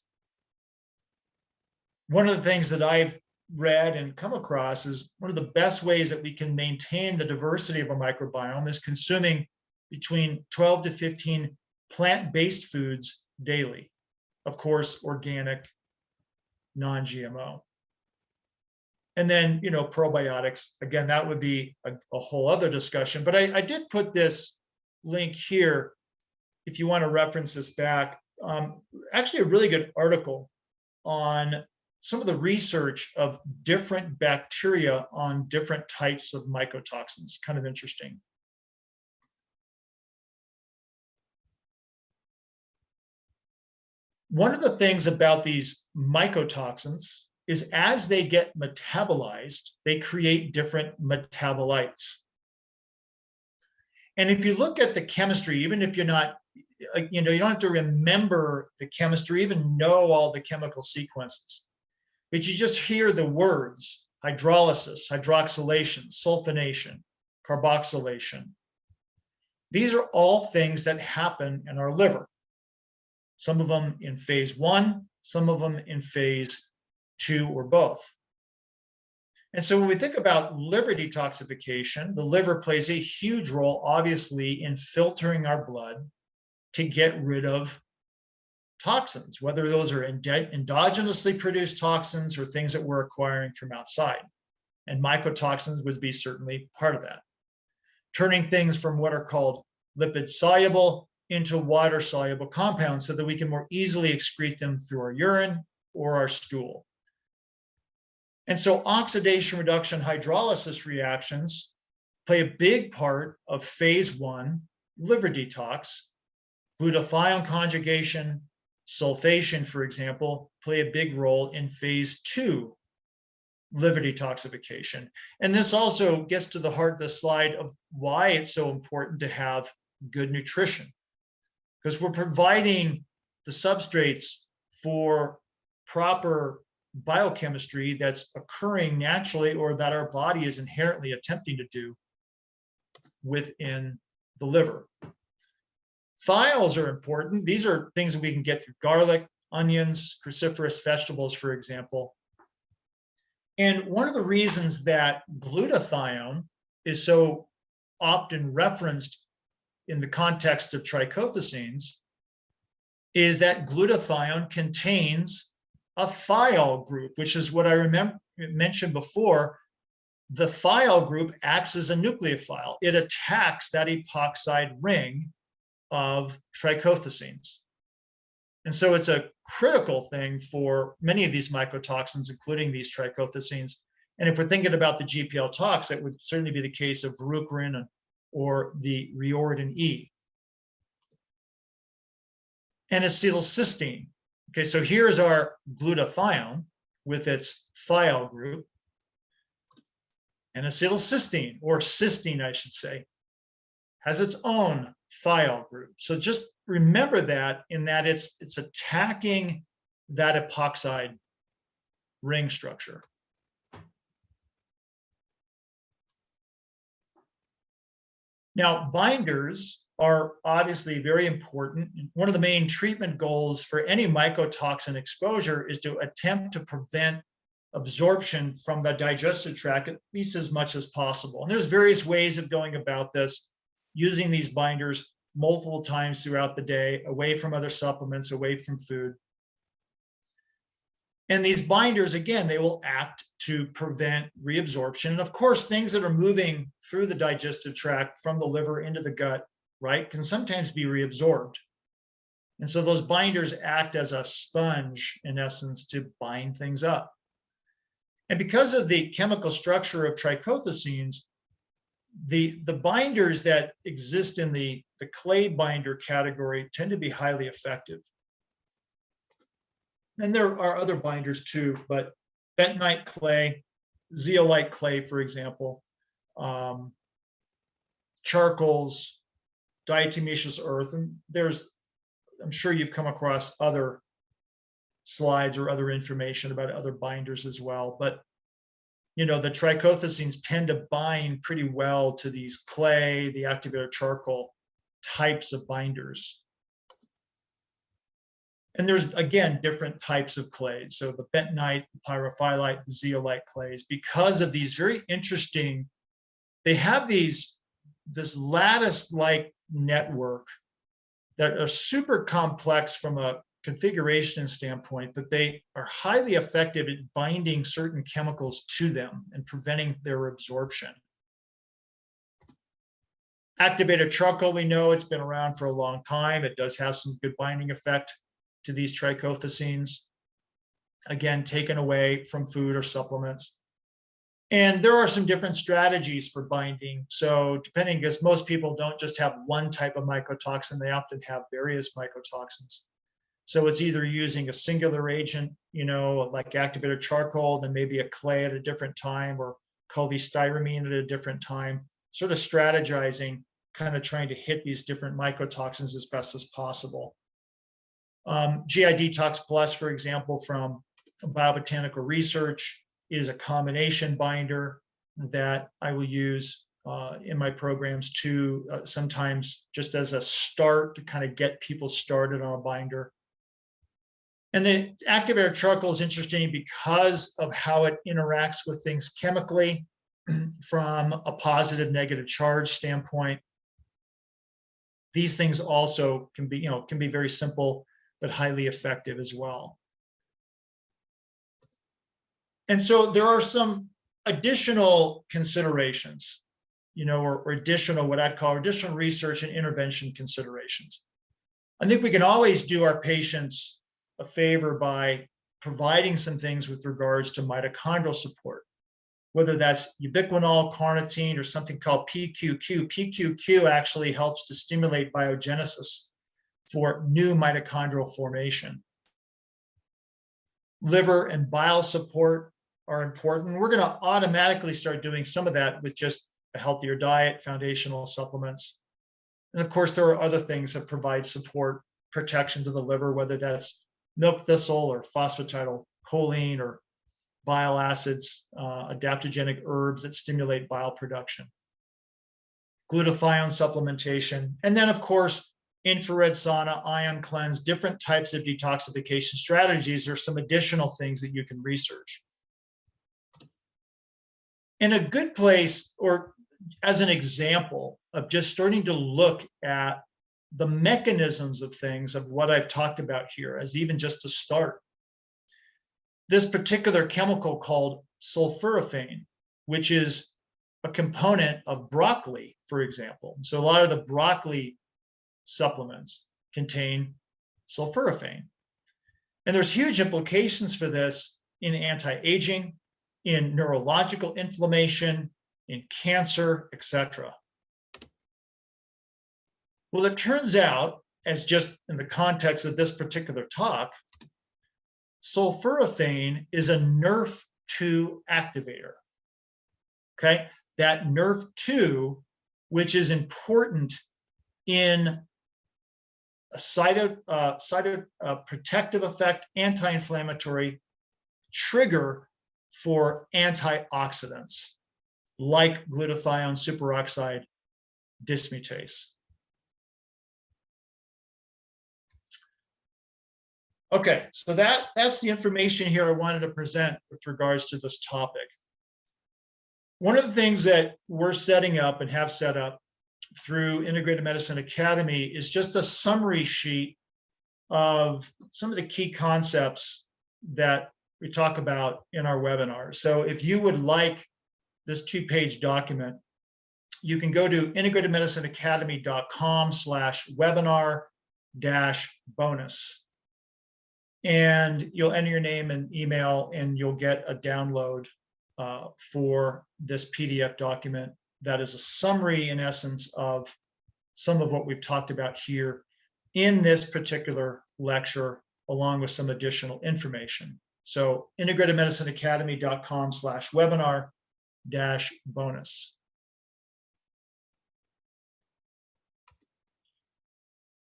One of the things that I've read and come across is one of the best ways that we can maintain the diversity of a microbiome is consuming between 12 to 15 plant-based foods daily. Of course, organic, non-GMO. And then, probiotics, again, that would be a whole other discussion. But I did put this link here, if you want to reference this back, actually a really good article on some of the research of different bacteria on different types of mycotoxins. Kind of interesting. One of the things about these mycotoxins is as they get metabolized, they create different metabolites. And if you look at the chemistry, even if you're not, you don't have to remember the chemistry, even know all the chemical sequences, but you just hear the words: hydrolysis, hydroxylation, sulfonation, carboxylation. These are all things that happen in our liver. Some of them in phase 1, some of them in phase 2 or both. And so when we think about liver detoxification, the liver plays a huge role, obviously, in filtering our blood to get rid of toxins, whether those are endogenously produced toxins or things that we're acquiring from outside. And mycotoxins would be certainly part of that. Turning things from what are called lipid soluble into water soluble compounds so that we can more easily excrete them through our urine or our stool. And so oxidation reduction hydrolysis reactions play a big part of phase 1 liver detox. Glutathione conjugation, sulfation, for example, play a big role in phase 2 liver detoxification. And this also gets to the heart of the slide of why it's so important to have good nutrition, because we're providing the substrates for proper biochemistry that's occurring naturally or that our body is inherently attempting to do within the liver. Thiols are important. These are things that we can get through garlic, onions, cruciferous vegetables, for example. And one of the reasons that glutathione is so often referenced in the context of trichothecenes is that glutathione contains a thiol group, which is what I mentioned before. The thiol group acts as a nucleophile. It attacks that epoxide ring of trichothecenes. And so it's a critical thing for many of these mycotoxins, including these trichothecenes. And if we're thinking about the GPL tox, that would certainly be the case of verrucorin or the Riordan E. And acetylcysteine. Okay, so here's our glutathione with its thiol group. And acetylcysteine, or cysteine, I should say, has its own thiol group. So just remember that in that it's attacking that epoxide ring structure. Now, binders are obviously very important. One of the main treatment goals for any mycotoxin exposure is to attempt to prevent absorption from the digestive tract at least as much as possible. And there's various ways of going about this, using these binders multiple times throughout the day, away from other supplements, away from food. And these binders, again, they will act to prevent reabsorption. And of course, things that are moving through the digestive tract from the liver into the gut, right, can sometimes be reabsorbed. And so those binders act as a sponge, in essence, to bind things up. And because of the chemical structure of trichothecenes, the binders that exist in the clay binder category tend to be highly effective. And there are other binders too, but bentonite clay, zeolite clay, for example, charcoals, diatomaceous earth, and I'm sure you've come across other slides or other information about other binders as well. But you know, the trichothecenes tend to bind pretty well to these clay, the activated charcoal types of binders. And there's, again, different types of clays. So the bentonite, the pyrophyllite, the zeolite clays, because of these very interesting, they have this lattice-like network that are super complex from a configuration standpoint, but they are highly effective at binding certain chemicals to them and preventing their absorption. Activated charcoal, we know it's been around for a long time. It does have some good binding effect to these trichothecenes, again, taken away from food or supplements. And there are some different strategies for binding. So depending, because most people don't just have one type of mycotoxin, they often have various mycotoxins. So it's either using a singular agent, you know, like activated charcoal, then maybe a clay at a different time, or cholestyramine at a different time, sort of strategizing, kind of trying to hit these different mycotoxins as best as possible. GI Detox Plus, for example, from Biobotanical Research, is a combination binder that I will use in my programs too, sometimes just as a start to kind of get people started on a binder. And the active air charcoal is interesting because of how it interacts with things chemically from a positive, negative charge standpoint. These things also can be very simple, but highly effective as well. And so there are some additional considerations, or additional, what I'd call additional research and intervention considerations. I think we can always do our patients a favor by providing some things with regards to mitochondrial support, whether that's ubiquinol, carnitine, or something called PQQ. PQQ actually helps to stimulate biogenesis for new mitochondrial formation. Liver and bile support are important. We're going to automatically start doing some of that with just a healthier diet, foundational supplements. And of course, there are other things that provide support, protection to the liver, whether that's milk thistle or phosphatidylcholine or bile acids, adaptogenic herbs that stimulate bile production, glutathione supplementation, and then of course, infrared sauna, ion cleanse, different types of detoxification strategies are some additional things that you can research. In a good place, or as an example of just starting to look at the mechanisms of things of what I've talked about here, as even just to start, this particular chemical called sulforaphane, which is a component of broccoli, for example. So a lot of the broccoli supplements contain sulforaphane. And there's huge implications for this in anti-aging, in neurological inflammation, in cancer, etc. Well, it turns out, as just in the context of this particular talk, sulforaphane is a NRF2 activator. Okay, that NRF2, which is important in a cytoprotective effect, anti-inflammatory trigger for antioxidants like glutathione superoxide dismutase. Okay, so that's the information here I wanted to present with regards to this topic. One of the things that we're setting up and have set up through Integrated Medicine Academy is just a summary sheet of some of the key concepts that we talk about in our webinar. So if you would like this 2-page document, you can go to integratedmedicineacademy.com/webinar-bonus. And you'll enter your name and email, and you'll get a download for this PDF document that is a summary, in essence, of some of what we've talked about here in this particular lecture, along with some additional information. So integratedmedicineacademy.com/webinar-bonus.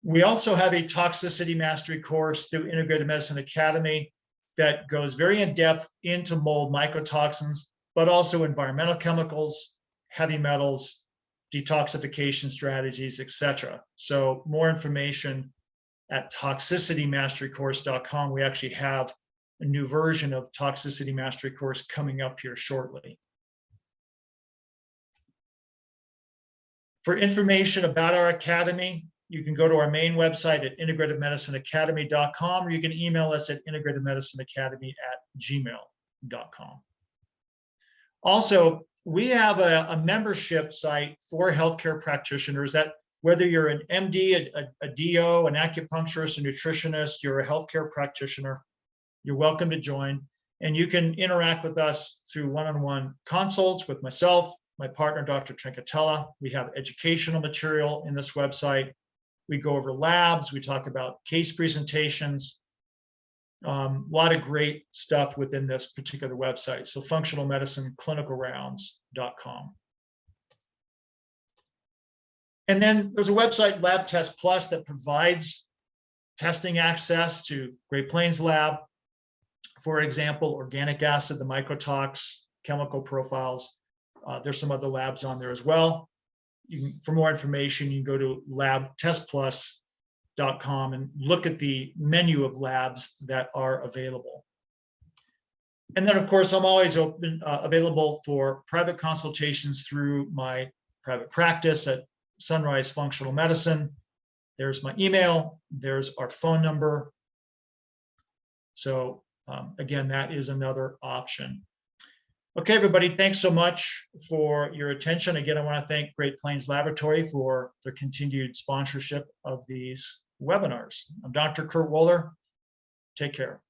We also have a toxicity mastery course through Integrated Medicine Academy that goes very in depth into mold mycotoxins, but also environmental chemicals, heavy metals, detoxification strategies, etc. So more information at toxicitymasterycourse.com. We actually have a new version of Toxicity Mastery course coming up here shortly. For information about our academy, you can go to our main website at integratedmedicineacademy.com, or you can email us at integratedmedicineacademy@gmail.com. Also, we have a membership site for healthcare practitioners that, whether you're an MD, a DO, an acupuncturist, a nutritionist, you're a healthcare practitioner, you're welcome to join. And you can interact with us through one-on-one consults with myself, my partner, Dr. Trincatella. We have educational material in this website. We go over labs, we talk about case presentations, a lot of great stuff within this particular website. So functionalmedicineclinicalrounds.com. And then there's a website, Lab Test Plus, that provides testing access to Great Plains Lab. For example, organic acid, the mycotox, chemical profiles. There's some other labs on there as well. For more information, you can go to labtestplus.com. and look at the menu of labs that are available. And then, of course, I'm always available for private consultations through my private practice at Sunrise Functional Medicine. There's my email, there's our phone number. So again, that is another option. Okay, everybody, thanks so much for your attention. Again, I want to thank Great Plains Laboratory for their continued sponsorship of these webinars. I'm Dr. Kurt Wohler. Take care.